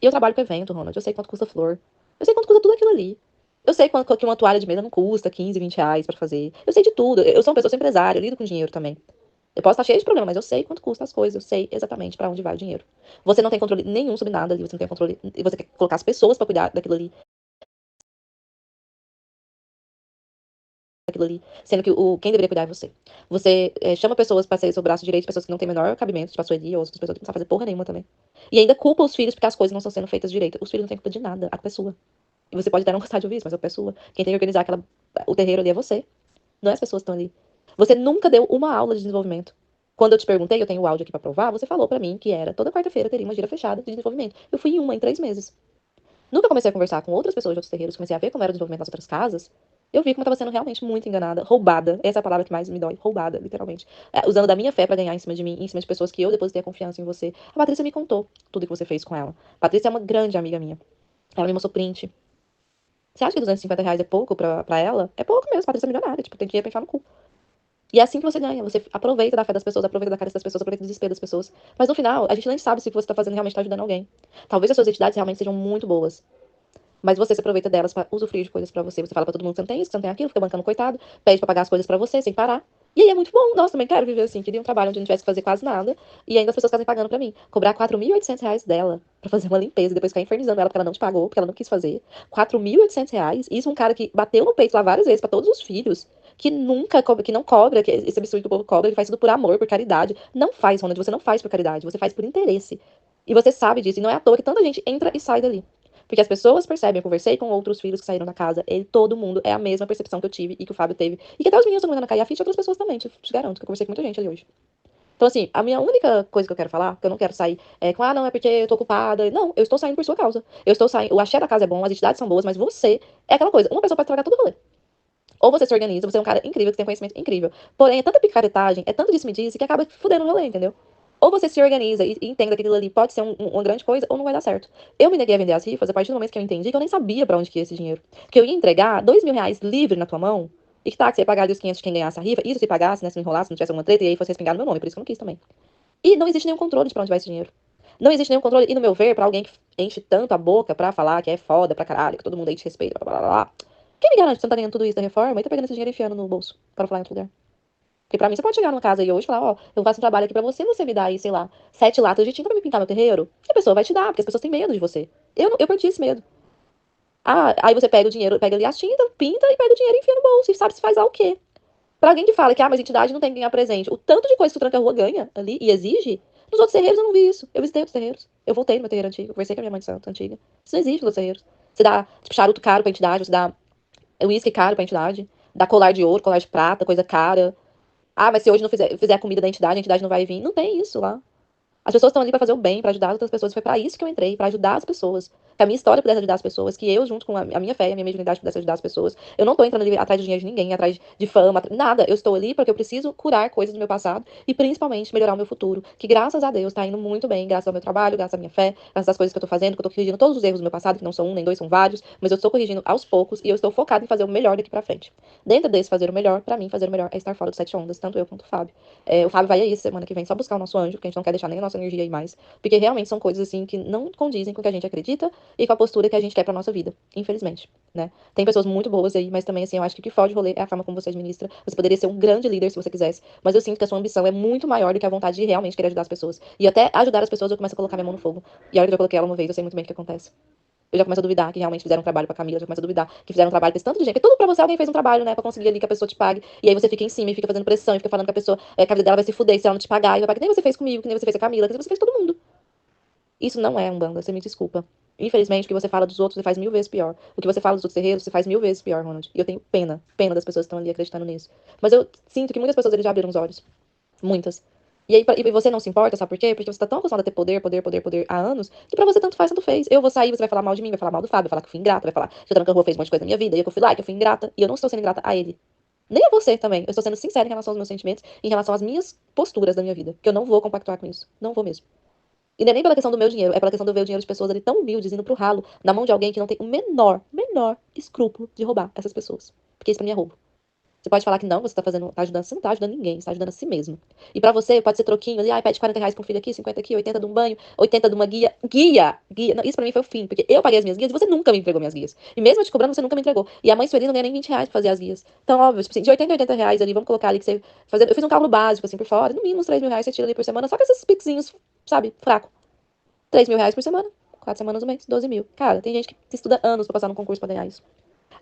E eu trabalho com evento, Ronald. Eu sei quanto custa flor. Eu sei quanto custa tudo aquilo ali. Eu sei quanto que uma toalha de mesa não custa 15, R$ 20 pra fazer. Eu sei de tudo. Eu sou uma pessoa, eu sou empresária, eu lido com dinheiro também. Eu posso estar cheia de problema, mas eu sei quanto custa as coisas. Eu sei exatamente pra onde vai o dinheiro. Você não tem controle nenhum sobre nada ali. Você não tem controle. Você quer colocar as pessoas pra cuidar daquilo ali. aquilo ali, sendo que quem deveria cuidar é você. Você chama pessoas pra ser seu braço direito, pessoas que não têm o menor cabimento, tipo a Sueli ou outras pessoas que não sabem fazer porra nenhuma também. E ainda culpa os filhos porque as coisas não estão sendo feitas direito. Os filhos não têm culpa de nada, a culpa é sua. E você pode até não gostar de ouvir isso, mas a culpa é sua. Quem tem que organizar o terreiro ali é você, não é as pessoas que estão ali. Você nunca deu uma aula de desenvolvimento. Quando eu te perguntei, eu tenho o áudio aqui pra provar, você falou pra mim que era toda quarta-feira teria uma gira fechada de desenvolvimento. Eu fui em 3 meses. Nunca comecei a conversar com outras pessoas de outros terreiros, comecei a ver como era o desenvolvimento nas outras casas. Eu vi como eu estava sendo realmente muito enganada, roubada. Essa é a palavra que mais me dói, roubada, literalmente. Usando da minha fé pra ganhar em cima de mim, em cima de pessoas que eu depositei a confiança em você. A Patrícia me contou tudo que você fez com ela. A Patrícia é uma grande amiga minha. Ela me mostrou print. Você acha que R$ 250 é pouco pra ela? É pouco mesmo, a Patrícia é milionária, tipo, tem dinheiro pra enfiar no cu. E é assim que você ganha. Você aproveita da fé das pessoas, aproveita da carência das pessoas, aproveita do desespero das pessoas. Mas no final, a gente nem sabe se o que você tá fazendo realmente tá ajudando alguém. Talvez as suas entidades realmente sejam muito boas. Mas você se aproveita delas pra usufruir de coisas pra você. Você fala pra todo mundo que você não tem isso, que você não tem aquilo, fica bancando coitado, pede pra pagar as coisas pra você sem parar. E aí é muito bom. Nossa, também quero viver assim. Queria um trabalho onde eu não tivesse que fazer quase nada. E ainda as pessoas ficassem pagando pra mim. Cobrar R$ 4.800 dela pra fazer uma limpeza e depois ficar infernizando ela porque ela não te pagou, porque ela não quis fazer. R$ 4.800. Isso um cara que bateu no peito lá várias vezes pra todos os filhos. Que nunca cobra, que não cobra, que esse absurdo que o povo cobra, ele faz tudo por amor, por caridade. Não faz, Ronald, você não faz por caridade, você faz por interesse. E você sabe disso. E não é à toa que tanta gente entra e sai dali. Porque as pessoas percebem, eu conversei com outros filhos que saíram da casa, todo mundo é a mesma percepção que eu tive e que o Fábio teve. E que até os meninos estão começando a cair a ficha, outras pessoas também, te garanto, que eu conversei com muita gente ali hoje. Então, assim, a minha única coisa que eu quero falar, que eu não quero sair não, é porque eu tô ocupada. Não, eu estou saindo por sua causa. Eu estou saindo, o axé da casa é bom, as entidades são boas, mas você é aquela coisa, uma pessoa pode estragar todo o rolê. Ou você se organiza, você é um cara incrível, que tem conhecimento incrível. Porém, é tanta picaretagem, é tanto disse-me-disse, que acaba fudendo o rolê, entendeu? Ou você se organiza e entenda que aquilo ali pode ser uma grande coisa, ou não vai dar certo. Eu me neguei a vender as rifas a partir do momento que eu entendi que eu nem sabia pra onde que ia esse dinheiro. Que eu ia entregar R$ 2.000 livre na tua mão, e que tá, que você ia pagar ali os 500 de quem ganhasse a rifa, isso se pagasse, né, se não enrolasse, se não tivesse alguma treta, e aí fosse respingar no meu nome, por isso que eu não quis também. E não existe nenhum controle de pra onde vai esse dinheiro. Não existe nenhum controle, e no meu ver, pra alguém que enche tanto a boca pra falar que é foda pra caralho, que todo mundo aí te respeita, blá blá blá blá. Quem me garante que você não tá ganhando tudo isso da reforma e tá pegando esse dinheiro e enfiando no bolso, para falar em outro lugar? Porque pra mim, você pode chegar numa casa aí hoje e falar, ó, eu faço um trabalho aqui pra você, você me dá aí, sei lá, 7 latas de tinta pra me pintar meu terreiro. E a pessoa vai te dar, porque as pessoas têm medo de você. Eu perdi esse medo. Ah, aí você pega o dinheiro, pega ali as tintas, pinta e pega o dinheiro e enfia no bolso e sabe se faz lá o quê. Pra alguém que fala que, mas entidade não tem que ganhar presente. O tanto de coisa que o Tranca-Rua ganha ali e exige, nos outros terreiros eu não vi isso. Eu visitei outros terreiros. Eu voltei no meu terreiro antigo, conversei com a minha mãe de santo antiga. Isso não existe nos outros terreiros. Você dá, tipo, charuto caro pra entidade, você dá uísque caro pra entidade, dá colar de ouro, colar de prata, coisa cara. Ah, mas se hoje não fizer a comida da entidade, a entidade não vai vir. Não tem isso lá. As pessoas estão ali pra fazer o bem, pra ajudar as outras pessoas. Foi pra isso que eu entrei, pra ajudar as pessoas. Que a minha história pudesse ajudar as pessoas, que eu, junto com a minha fé e a minha mediunidade, pudesse ajudar as pessoas. Eu não tô entrando ali atrás de dinheiro de ninguém, atrás de fama, nada. Eu estou ali porque eu preciso curar coisas do meu passado e principalmente melhorar o meu futuro. Que graças a Deus tá indo muito bem, graças ao meu trabalho, graças à minha fé, graças às coisas que eu tô fazendo, que eu tô corrigindo todos os erros do meu passado, que não são um nem dois, são vários, mas eu estou corrigindo aos poucos e eu estou focada em fazer o melhor daqui pra frente. Dentro desse fazer o melhor, pra mim, fazer o melhor é estar fora dos 7 ondas, tanto eu quanto o Fábio. O Fábio vai aí semana que vem só buscar o nosso anjo, porque a gente não quer deixar nem a nossa energia aí mais. Porque realmente são coisas assim que não condizem com o que a gente acredita e com a postura que a gente quer pra nossa vida, infelizmente, né? Tem pessoas muito boas aí, mas também assim, eu acho que o que foge de rolê é a forma como você administra. Você poderia ser um grande líder se você quisesse, mas eu sinto que a sua ambição é muito maior do que a vontade de realmente querer ajudar as pessoas. E até ajudar as pessoas eu começo a colocar minha mão no fogo. E a hora que eu coloquei ela uma vez, eu sei muito bem o que acontece. Eu já começo a duvidar que realmente fizeram um trabalho pra Camila, já começo a duvidar que fizeram um trabalho pra esse tanto de gente. Porque tudo pra você, alguém fez um trabalho, né, pra conseguir ali que a pessoa te pague. E aí você fica em cima e fica fazendo pressão e fica falando que a pessoa, que a vida dela vai se fuder se ela não te pagar. E vai pagar, que nem você fez comigo, que nem você fez com a Camila, que nem você fez com todo mundo. Isso não é Umbanda, você me desculpa. Infelizmente, o que você fala dos outros, você faz 1000 vezes pior. O que você fala dos outros terreiros, você faz 1000 vezes pior, Ronald. E eu tenho pena das pessoas que estão ali acreditando nisso. Mas eu sinto que muitas pessoas eles já abriram os olhos. Muitas. E aí, e você não se importa, sabe por quê? Porque você tá tão acostumado a ter poder há anos, que pra você tanto faz, tanto fez. Eu vou sair, você vai falar mal de mim, vai falar mal do Fábio, vai falar que eu fui ingrata, vai falar que o Tranca-Rua fez um monte de coisa na minha vida, e eu que eu fui lá, que eu fui ingrata. E eu não estou sendo ingrata a ele. Nem a você também. Eu estou sendo sincera em relação aos meus sentimentos, em relação às minhas posturas da minha vida. Que eu não vou compactuar com isso. Não vou mesmo. E não é nem pela questão do meu dinheiro, é pela questão de eu ver o dinheiro de pessoas ali tão humildes, indo pro ralo, na mão de alguém que não tem o menor escrúpulo de roubar essas pessoas. Porque isso pra mim é roubo. Você pode falar que não, você tá fazendo, tá ajudando, você não tá ajudando ninguém, você tá ajudando a si mesmo. E pra você, pode ser troquinho ali, pede R$ 40 pra um filho aqui, 50 aqui, 80 de um banho, 80 de uma guia. Guia! Não, isso pra mim foi o fim, porque eu paguei as minhas guias e você nunca me entregou minhas guias. E mesmo eu te cobrando, você nunca me entregou. E a mãe Sueli não ganha nem R$ 20 pra fazer as guias. Então, óbvio, tipo assim, de 80 a R$ 80 ali, vamos colocar ali que você fazer. Eu fiz um cálculo básico, assim, por fora, no mínimo uns R$ 3.000 você tira ali por semana, só com esses piquezinhos, sabe, fraco. R$ 3.000 por semana, 4 semanas no mês, 12 mil. Cara, tem gente que estuda anos pra passar num concurso pra ganhar isso.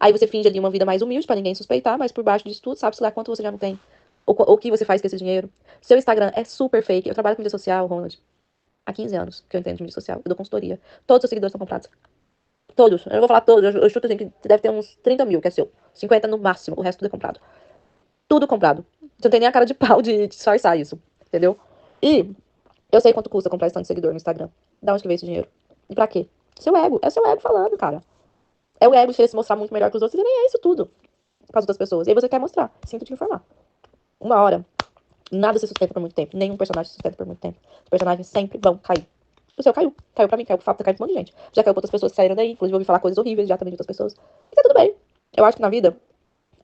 Aí você finge ali uma vida mais humilde pra ninguém suspeitar, mas por baixo disso tudo, sabe-se lá quanto você já não tem. O que você faz com esse dinheiro. Seu Instagram é super fake. Eu trabalho com mídia social, Ronald, há 15 anos que eu entendo de mídia social. Eu dou consultoria. Todos os seus seguidores são comprados. Todos. Eu não vou falar todos. Eu chuto assim que deve ter uns 30 mil, que é seu. 50 no máximo. O resto tudo é comprado. Tudo comprado. Você não tem nem a cara de pau de disfarçar isso. Entendeu? E eu sei quanto custa comprar esse tanto de seguidor no Instagram. Da onde que veio esse dinheiro? E pra quê? Seu ego. É seu ego falando, cara. É o ego de querer se mostrar muito melhor que os outros. E nem é isso tudo. Com as outras pessoas. E aí você quer mostrar. Sinto te informar. Uma hora. Nada se sustenta por muito tempo. Nenhum personagem se sustenta por muito tempo. Os personagens sempre vão cair. O seu caiu. Caiu pra mim, caiu pro Fábio, caiu pra um monte de gente. Já caiu pra outras pessoas que saíram daí. Inclusive, eu ouvi falar coisas horríveis já também de outras pessoas. E tá tudo bem. Eu acho que na vida,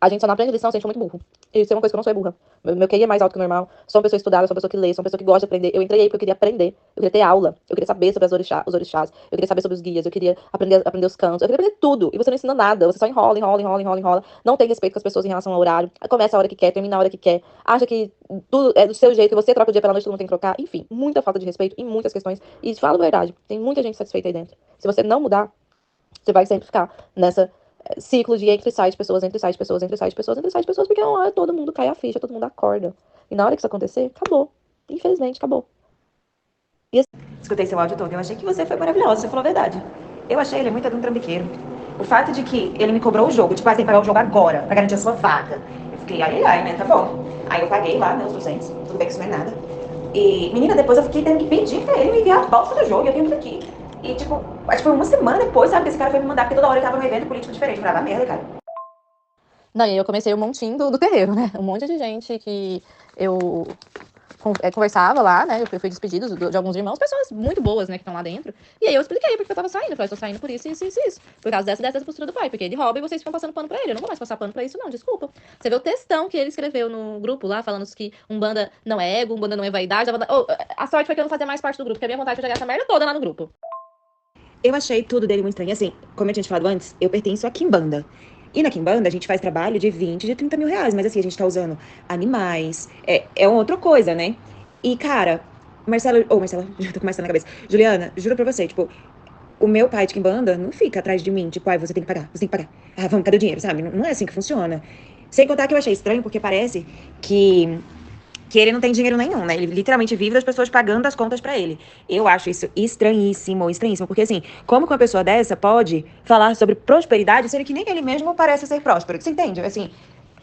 a gente só não aprende lição se a gente for muito burro. E isso é uma coisa que eu não sou é burra. Meu QI é mais alto que o normal. Sou uma pessoa estudada, sou uma pessoa que lê, sou uma pessoa que gosta de aprender. Eu entrei aí porque eu queria aprender. Eu queria ter aula. Eu queria saber sobre os orixás. Eu queria saber sobre os guias. Eu queria aprender os cantos. Eu queria aprender tudo. E você não ensina nada. Você só enrola, enrola, enrola, enrola, enrola. Não tem respeito com as pessoas em relação ao horário. Começa a hora que quer, termina a hora que quer. Acha que tudo é do seu jeito, que você troca o dia pela noite, todo mundo tem que trocar. Enfim, muita falta de respeito em muitas questões. E falo a verdade, tem muita gente satisfeita aí dentro. Se você não mudar, você vai sempre ficar nessa ciclo de entre site pessoas, entre site pessoas, entre site pessoas, entre site pessoas, porque uma hora todo mundo cai a ficha, todo mundo acorda. E na hora que isso acontecer, acabou. Infelizmente, acabou. Escutei seu áudio todo. Eu achei que você foi maravilhosa, você falou a verdade. Eu achei ele muito de um trambiqueiro. O fato de que ele me cobrou o jogo, tipo, tem que pagar o jogo agora, pra garantir a sua vaga. Eu fiquei, ai, né, tá bom. Aí eu paguei lá, né, os 200. Tudo bem que isso não é nada. E, menina, depois eu fiquei tendo que pedir pra ele me enviar a bolsa do jogo, e eu tenho tudo aqui. E, tipo, acho que foi uma semana depois, sabe, que esse cara foi me mandar, porque toda hora ele tava num evento político diferente. Eu falava, merda, cara. Não, e aí eu comecei um montinho do terreiro, né? Um monte de gente que eu conversava lá, né? Eu fui despedido de alguns irmãos, pessoas muito boas, né, que estão lá dentro. E aí eu expliquei porque eu tava saindo. Eu falei, tô saindo por isso, isso, isso, isso. Por causa dessa postura do pai. Porque ele rouba e vocês ficam passando pano pra ele. Eu não vou mais passar pano pra isso, não, desculpa. Você vê o textão que ele escreveu no grupo lá, falando que Umbanda não é ego, Umbanda não é vaidade. A sorte foi que eu não fazia mais parte do grupo, porque a minha vontade foi jogar essa merda toda lá no grupo. Eu achei tudo dele muito estranho. Assim, como eu tinha te falado antes, eu pertenço à Kimbanda. E na Kimbanda a gente faz trabalho de 20, de 30 mil reais. Mas assim, a gente tá usando animais. É outra coisa, né? E, cara, Marcela, já tô com Marcela na cabeça. Juliana, juro pra você, tipo, o meu pai de Kimbanda não fica atrás de mim, tipo, ai, você tem que pagar, você tem que pagar. Ah, vamos, cadê o dinheiro, sabe? Não é assim que funciona. Sem contar que eu achei estranho, porque parece que ele não tem dinheiro nenhum, né? Ele literalmente vive das pessoas pagando as contas pra ele. Eu acho isso estranhíssimo, estranhíssimo, porque assim, como que uma pessoa dessa pode falar sobre prosperidade, sendo que nem ele mesmo parece ser próspero? Você entende? Assim,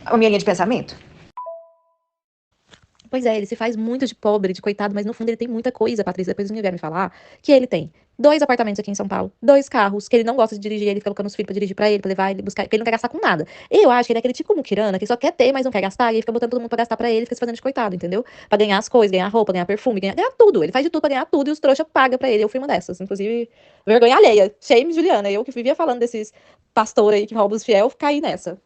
a minha linha de pensamento. Pois é, ele se faz muito de pobre, de coitado, mas no fundo ele tem muita coisa, Patrícia. Depois ninguém vai me falar que ele tem 2 apartamentos aqui em São Paulo, 2 carros, que ele não gosta de dirigir, ele fica colocando os filhos pra dirigir pra ele, pra levar ele buscar, porque ele não quer gastar com nada. E eu acho que ele é aquele tipo muquirana que só quer ter, mas não quer gastar, e aí fica botando todo mundo pra gastar pra ele, fica se fazendo de coitado, entendeu? Pra ganhar as coisas, ganhar roupa, ganhar perfume, ganhar tudo. Ele faz de tudo pra ganhar tudo e os trouxa pagam pra ele. Eu fui uma dessas, inclusive, vergonha alheia. Shame, Juliana. Eu que vivia falando desses pastores aí que roubam os fiel, caí nessa.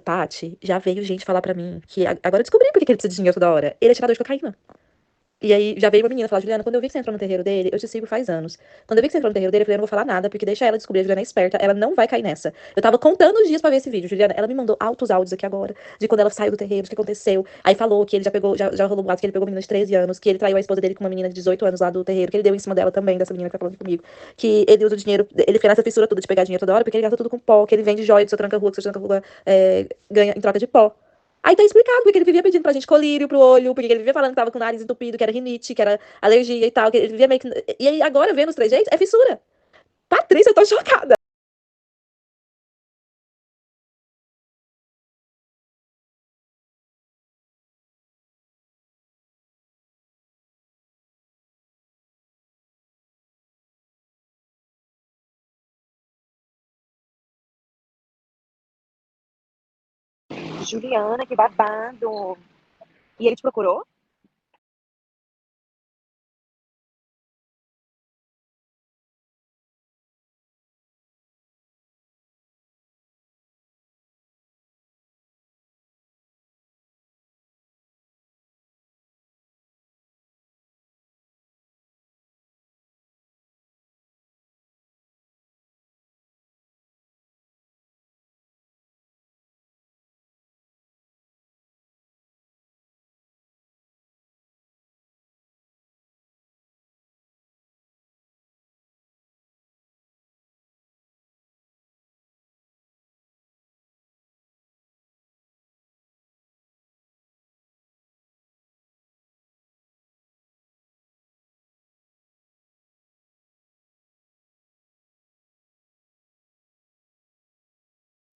Paty, já veio gente falar pra mim que agora eu descobri por que ele precisa de dinheiro toda hora. Ele é tirador de cocaína. E aí já veio uma menina falar, Juliana, quando eu vi que você entrou no terreiro dele, eu te sigo faz anos. Quando eu vi que você entrou no terreiro dele, eu falei, eu não vou falar nada, porque deixa ela descobrir, a Juliana é esperta, ela não vai cair nessa. Eu tava contando os dias pra ver esse vídeo, Juliana, ela me mandou altos áudios aqui agora, de quando ela saiu do terreiro, o que aconteceu. Aí falou que ele já pegou, já rolou boato que ele pegou uma menina de 13 anos, que ele traiu a esposa dele com uma menina de 18 anos lá do terreiro, que ele deu em cima dela também, dessa menina que tá falando comigo. Que ele usa o dinheiro, ele fica nessa fissura toda de pegar dinheiro toda hora, porque ele gasta tudo com pó, que ele vende joia do seu tranca-rua, que o seu tranca-rua ganha em troca de pó. Aí tá explicado porque ele vivia pedindo pra gente colírio pro olho, porque ele vivia falando que tava com o nariz entupido, que era rinite, que era alergia e tal, que ele vivia meio que. E aí agora, vendo os trejeitos, é fissura. Patrícia, eu tô chocada. Juliana, que babado. E ele te procurou?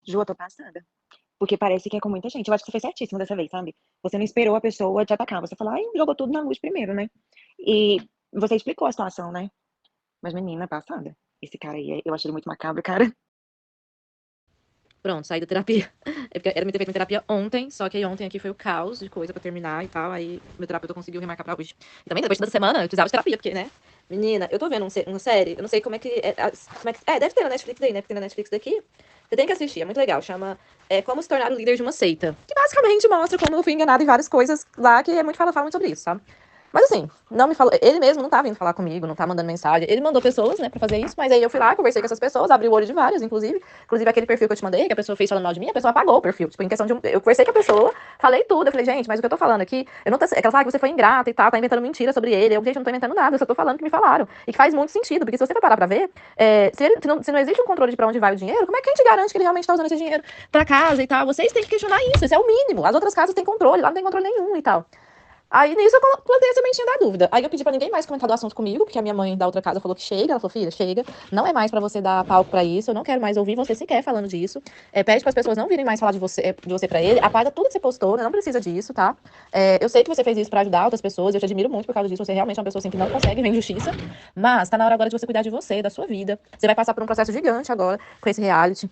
Ju, eu tô passada. Porque parece que é com muita gente. Eu acho que você fez certíssimo dessa vez, sabe? Você não esperou a pessoa te atacar. Você falou, ai, jogou tudo na luz primeiro, né? E você explicou a situação, né? Mas, menina, passada. Esse cara aí, eu achei ele muito macabro, cara. Pronto, saí da terapia. É porque era pra ter feito minha terapia ontem, só que aí ontem aqui foi o caos de coisa pra terminar e tal. Aí meu terapeuta conseguiu remarcar pra hoje. E também depois da semana eu precisava de terapia, porque, né? Menina, eu tô vendo uma série, eu não sei como é que. Deve ter na Netflix aí, né? Porque na Netflix daqui. Você tem que assistir, é muito legal. Chama Como se tornar o líder de uma seita. Que basicamente mostra como eu fui enganada em várias coisas lá, que é muito fala muito sobre isso, sabe? Mas assim, não me falou. Ele mesmo não tá vindo falar comigo, não tá mandando mensagem. Ele mandou pessoas, né, pra fazer isso, mas aí eu fui lá, conversei com essas pessoas, abri o olho de várias, inclusive. Inclusive aquele perfil que eu te mandei, que a pessoa fez falando mal de mim, a pessoa apagou o perfil. Tipo, em questão de eu conversei com a pessoa, falei tudo. Eu falei, gente, mas o que eu tô falando aqui, eu não tô. É que ela fala que você foi ingrata e tal, tá inventando mentira sobre ele. Gente, eu não tô inventando nada, eu só tô falando que me falaram. E que faz muito sentido, porque se você for parar pra ver, se não existe um controle de pra onde vai o dinheiro, como é que a gente garante que ele realmente tá usando esse dinheiro pra casa e tal? Vocês têm que questionar isso é o mínimo. As outras casas têm controle, lá não tem controle nenhum e tal. Aí nisso eu plantei a sementinha da dúvida. Aí eu pedi pra ninguém mais comentar do assunto comigo, porque a minha mãe da outra casa falou que chega. Ela falou, filha, chega. Não é mais pra você dar palco pra isso. Eu não quero mais ouvir você sequer falando disso. Pede pras pessoas não virem mais falar de você pra ele. Apaga tudo que você postou, né? Não precisa disso, tá? Eu sei que você fez isso pra ajudar outras pessoas. Eu te admiro muito por causa disso. Você realmente é uma pessoa assim que não consegue ver injustiça. Mas tá na hora agora de você cuidar de você, da sua vida. Você vai passar por um processo gigante agora com esse reality.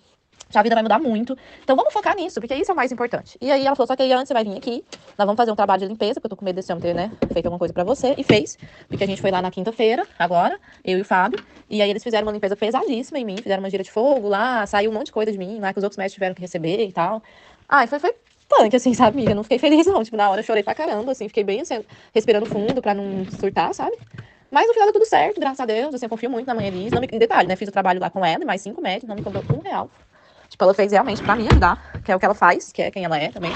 Sua vida vai mudar muito. Então vamos focar nisso, porque isso é o mais importante. E aí ela falou, só que aí antes você vai vir aqui, nós vamos fazer um trabalho de limpeza, porque eu tô com medo desse homem ter, né, feito alguma coisa pra você. E fez, porque a gente foi lá na quinta-feira, agora, eu e o Fábio. E aí eles fizeram uma limpeza pesadíssima em mim, fizeram uma gira de fogo lá, saiu um monte de coisa de mim, lá que os outros médicos tiveram que receber e tal. Ai, foi punk, assim, sabe, amiga? Não fiquei feliz, não. Tipo, na hora eu chorei pra caramba, assim, fiquei bem assim, respirando fundo pra não surtar, sabe? Mas no final deu tudo certo, graças a Deus. Assim, eu confio muito na mãe Elis. Não me, em detalhe, né? Fiz o trabalho lá com ela e mais 5 médicos, não me cobrou R$ 1. Tipo, ela fez realmente pra me ajudar, que é o que ela faz, que é quem ela é também.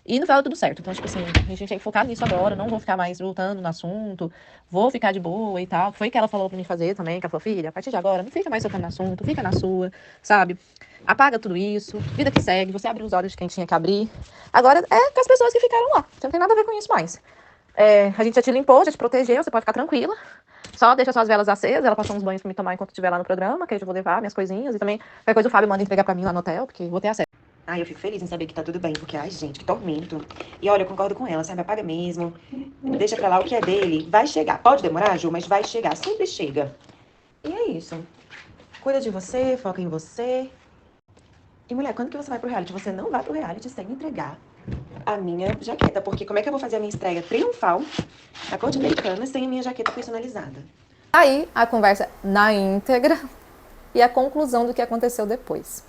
E no final deu tudo certo. Então, tipo assim, a gente tem que focar nisso agora. Não vou ficar mais voltando no assunto. Vou ficar de boa e tal. Foi o que ela falou pra mim fazer também. Que ela falou, filha, a partir de agora, não fica mais tocando no assunto. Fica na sua, sabe? Apaga tudo isso. Vida que segue. Você abriu os olhos de quem tinha que abrir. Agora é com as pessoas que ficaram lá. Você não tem nada a ver com isso mais. A gente já te limpou, já te protegeu. Você pode ficar tranquila. Só deixa suas velas acesas. Ela passou uns banhos pra me tomar enquanto estiver lá no programa, que eu já vou levar minhas coisinhas. E também, qualquer coisa o Fábio manda entregar pra mim lá no hotel, porque eu vou ter acesso. Ai, eu fico feliz em saber que tá tudo bem, porque, ai, gente, que tormento. E olha, eu concordo com ela, sabe? Apaga mesmo. Deixa pra lá o que é dele. Vai chegar. Pode demorar, Ju, mas vai chegar. Sempre chega. E é isso. Cuida de você, foca em você. E, mulher, quando que você vai pro reality? Você não vai pro reality sem entregar a minha jaqueta, porque como é que eu vou fazer a minha estreia triunfal, a cor de americana, sem a minha jaqueta personalizada? Aí a conversa na íntegra e a conclusão do que aconteceu depois.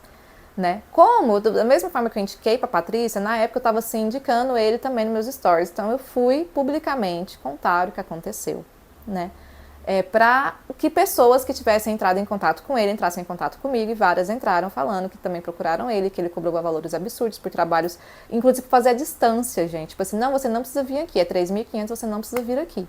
Né? Como, da mesma forma que eu indiquei pra Patrícia, na época eu tava assim, indicando ele também nos meus stories. Então eu fui publicamente contar o que aconteceu, né? Para que pessoas que tivessem entrado em contato com ele entrassem em contato comigo, e várias entraram falando que também procuraram ele, que ele cobrou valores absurdos por trabalhos, inclusive fazer a distância, gente. Tipo assim, não, você não precisa vir aqui, é 3.500, você não precisa vir aqui.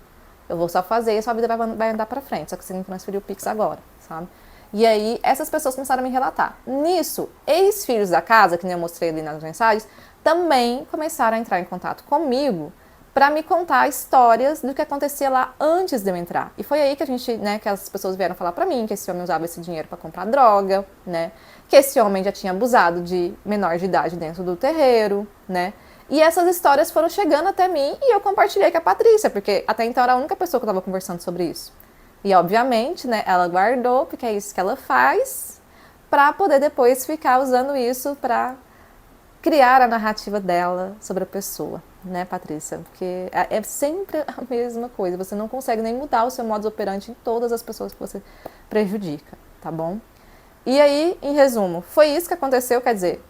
Eu vou só fazer e a sua vida vai andar pra frente, só que você tem que transferir o Pix agora, sabe? E aí, essas pessoas começaram a me relatar. Nisso, ex-filhos da casa, que nem eu mostrei ali nas mensagens, também começaram a entrar em contato comigo para me contar histórias do que acontecia lá antes de eu entrar. E foi aí que a gente, né, que as pessoas vieram falar para mim que esse homem usava esse dinheiro para comprar droga, né, que esse homem já tinha abusado de menor de idade dentro do terreiro, né. E essas histórias foram chegando até mim e eu compartilhei com a Patrícia, porque até então era a única pessoa que eu estava conversando sobre isso. E obviamente, né, ela guardou, porque é isso que ela faz, para poder depois ficar usando isso para criar a narrativa dela sobre a pessoa, né, Patrícia? Porque é sempre a mesma coisa, você não consegue nem mudar o seu modus operandi em todas as pessoas que você prejudica, tá bom? E aí, em resumo, foi isso que aconteceu, quer dizer,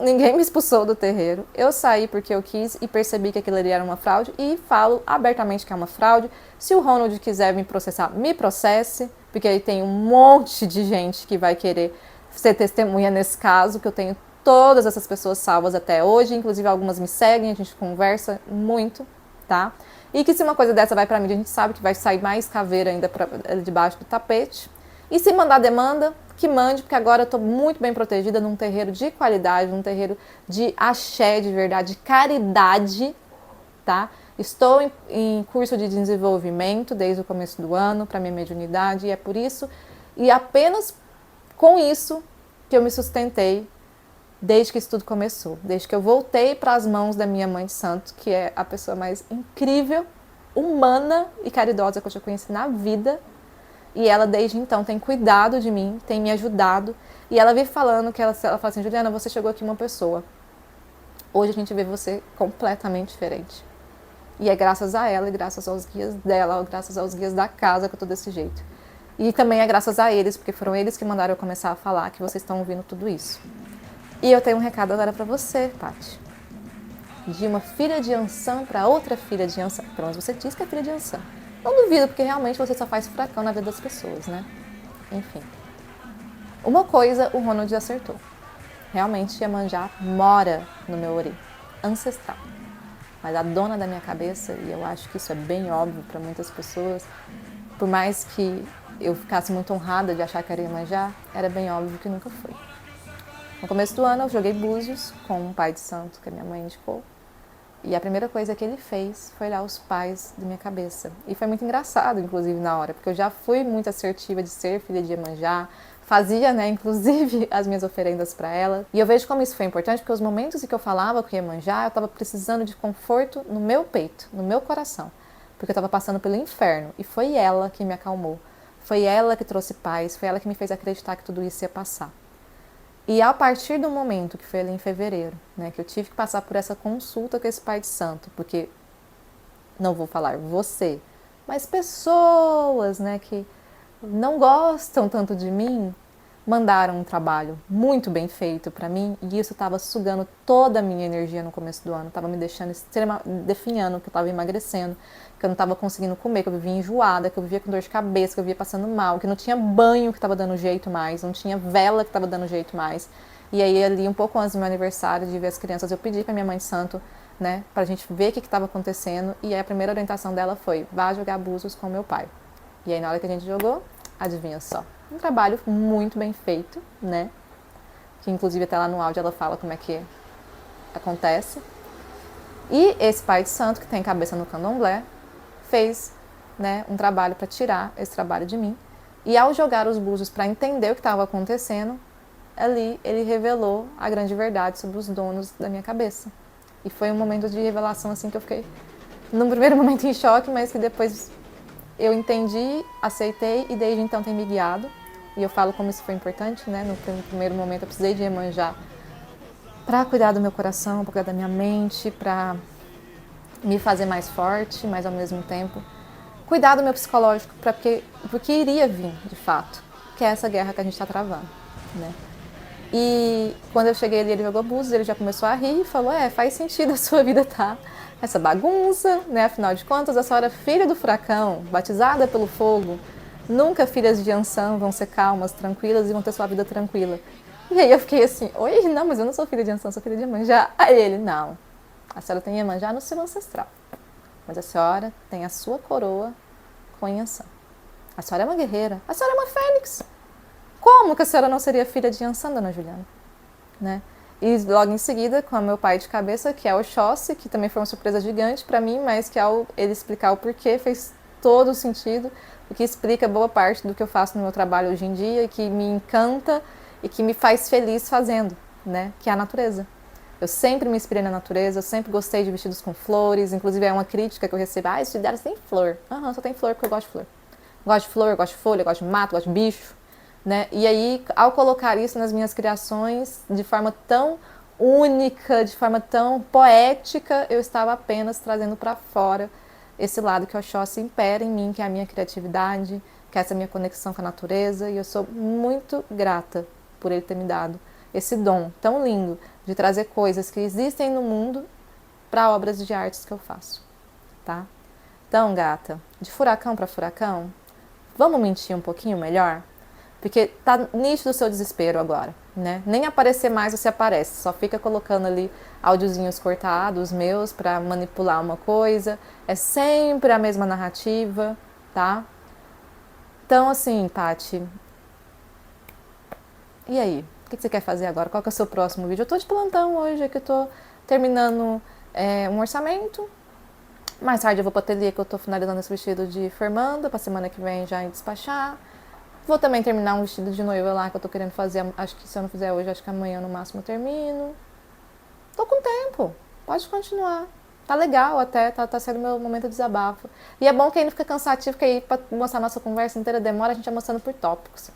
ninguém me expulsou do terreiro, eu saí porque eu quis e percebi que aquilo ali era uma fraude e falo abertamente que é uma fraude. Se o Ronald quiser me processar, me processe, porque aí tem um monte de gente que vai querer ser testemunha nesse caso, que eu tenho todas essas pessoas salvas até hoje, inclusive algumas me seguem, a gente conversa muito, tá? E que se uma coisa dessa vai pra mídia, a gente sabe que vai sair mais caveira ainda debaixo do tapete. E se mandar demanda, que mande, porque agora eu tô muito bem protegida num terreiro de qualidade, num terreiro de axé, de verdade, de caridade, tá? Estou em curso de desenvolvimento desde o começo do ano para minha mediunidade, e é por isso, e apenas com isso, que eu me sustentei desde que isso tudo começou, desde que eu voltei para as mãos da minha mãe de santo, que é a pessoa mais incrível, humana e caridosa que eu já conheci na vida. E ela, desde então, tem cuidado de mim, tem me ajudado. E ela vive falando que ela fala assim, Juliana, você chegou aqui uma pessoa. Hoje a gente vê você completamente diferente. E é graças a ela e graças aos guias dela, graças aos guias da casa que eu tô desse jeito. E também é graças a eles, porque foram eles que mandaram eu começar a falar que vocês estão ouvindo tudo isso. E eu tenho um recado agora pra você, Paty. De uma filha de Ansan para outra filha de Ansan. Pelo menos você diz que é filha de Ansan. Não duvido, porque realmente você só faz furacão na vida das pessoas, né? Enfim. Uma coisa o Ronald acertou. Realmente Iemanjá mora no meu ori ancestral. Mas a dona da minha cabeça, e eu acho que isso é bem óbvio para muitas pessoas, por mais que eu ficasse muito honrada de achar que era Iemanjá, era bem óbvio que nunca foi. No começo do ano eu joguei búzios com um pai de santo que a minha mãe indicou. E a primeira coisa que ele fez foi olhar os pais da minha cabeça. E foi muito engraçado, inclusive, na hora, porque eu já fui muito assertiva de ser filha de Iemanjá, fazia, né, inclusive, as minhas oferendas para ela. E eu vejo como isso foi importante, porque os momentos em que eu falava com Iemanjá, eu estava precisando de conforto no meu peito, no meu coração, porque eu estava passando pelo inferno. E foi ela que me acalmou, foi ela que trouxe paz, foi ela que me fez acreditar que tudo isso ia passar. E a partir do momento, que foi ali em fevereiro, né, que eu tive que passar por essa consulta com esse pai de santo, porque, não vou falar você, mas pessoas, né, que não gostam tanto de mim, mandaram um trabalho muito bem feito para mim, e isso estava sugando toda a minha energia no começo do ano, estava me deixando definhando, que eu estava emagrecendo, que eu não estava conseguindo comer, que eu vivia enjoada, que eu vivia com dor de cabeça, que eu vivia passando mal, que não tinha banho que estava dando jeito mais, não tinha vela que estava dando jeito mais. E aí ali, um pouco antes do meu aniversário, de ver as crianças, eu pedi para minha mãe de santo, né, pra gente ver o que estava acontecendo, e aí a primeira orientação dela foi, vá jogar búzios com meu pai. E aí na hora que a gente jogou, adivinha só, um trabalho muito bem feito, né, que inclusive até lá no áudio ela fala como é que acontece. E esse pai de santo, que tem cabeça no candomblé, fez, né, um trabalho para tirar esse trabalho de mim. E ao jogar os búzios para entender o que estava acontecendo, ali ele revelou a grande verdade sobre os donos da minha cabeça. E foi um momento de revelação assim que eu fiquei, num primeiro momento, em choque, mas que depois eu entendi, aceitei e desde então tem me guiado. E eu falo como isso foi importante, né? No primeiro momento eu precisei de Iemanjá para cuidar do meu coração, para cuidar da minha mente, para me fazer mais forte, mas ao mesmo tempo cuidar do meu psicológico, porque iria vir, de fato, que é essa guerra que a gente está travando, né? E quando eu cheguei ali, ele jogou búzios, ele já começou a rir e falou, faz sentido a sua vida tá essa bagunça, né? Afinal de contas, a senhora é filha do furacão, batizada pelo fogo, nunca filhas de Ansan vão ser calmas, tranquilas e vão ter sua vida tranquila. E aí eu fiquei assim, oi, não, mas eu não sou filha de Ansan, sou filha de Iemanjá. Aí ele, não, a senhora tem Iemanjá no seu ancestral, mas a senhora tem a sua coroa com Ansan. A senhora é uma guerreira, a senhora é uma fênix. Como que a senhora não seria filha de Ansan, dona Juliana? Né? E logo em seguida, com o meu pai de cabeça, que é o Oxóssi, que também foi uma surpresa gigante para mim, mas que ao ele explicar o porquê fez todo o sentido, o que explica boa parte do que eu faço no meu trabalho hoje em dia, que me encanta e que me faz feliz fazendo, né? Que é a natureza. Eu sempre me inspirei na natureza, eu sempre gostei de vestidos com flores, inclusive é uma crítica que eu recebo, esse delas tem flor. Só tem flor porque eu gosto de flor. Gosto de flor, gosto de folha, gosto de mato, gosto de bicho. Né? E aí, ao colocar isso nas minhas criações de forma tão única, de forma tão poética, eu estava apenas trazendo para fora esse lado que o Oxóssi impera em mim, que é a minha criatividade, que é essa minha conexão com a natureza, e eu sou muito grata por ele ter me dado esse dom tão lindo de trazer coisas que existem no mundo para obras de artes que eu faço, tá? Então, gata, de furacão para furacão, vamos mentir um pouquinho melhor? Porque tá nítido o seu desespero agora, né? Nem aparecer mais você aparece, só fica colocando ali áudiozinhos cortados meus para manipular uma coisa. É sempre a mesma narrativa, tá? Então, assim, Paty, e aí? O que você quer fazer agora? Qual que é o seu próximo vídeo? Eu tô de plantão hoje, aqui eu tô terminando um orçamento. Mais tarde eu vou pro ateliê que eu tô finalizando esse vestido de Fernanda, pra semana que vem já despachar. Vou também terminar um vestido de noiva lá que eu tô querendo fazer. Acho que se eu não fizer hoje, acho que amanhã no máximo eu termino. Tô com tempo. Pode continuar. Tá legal até, tá sendo meu momento de desabafo. E é bom que aí não fica cansativo, que aí pra mostrar a nossa conversa inteira demora, a gente vai mostrando por tópicos.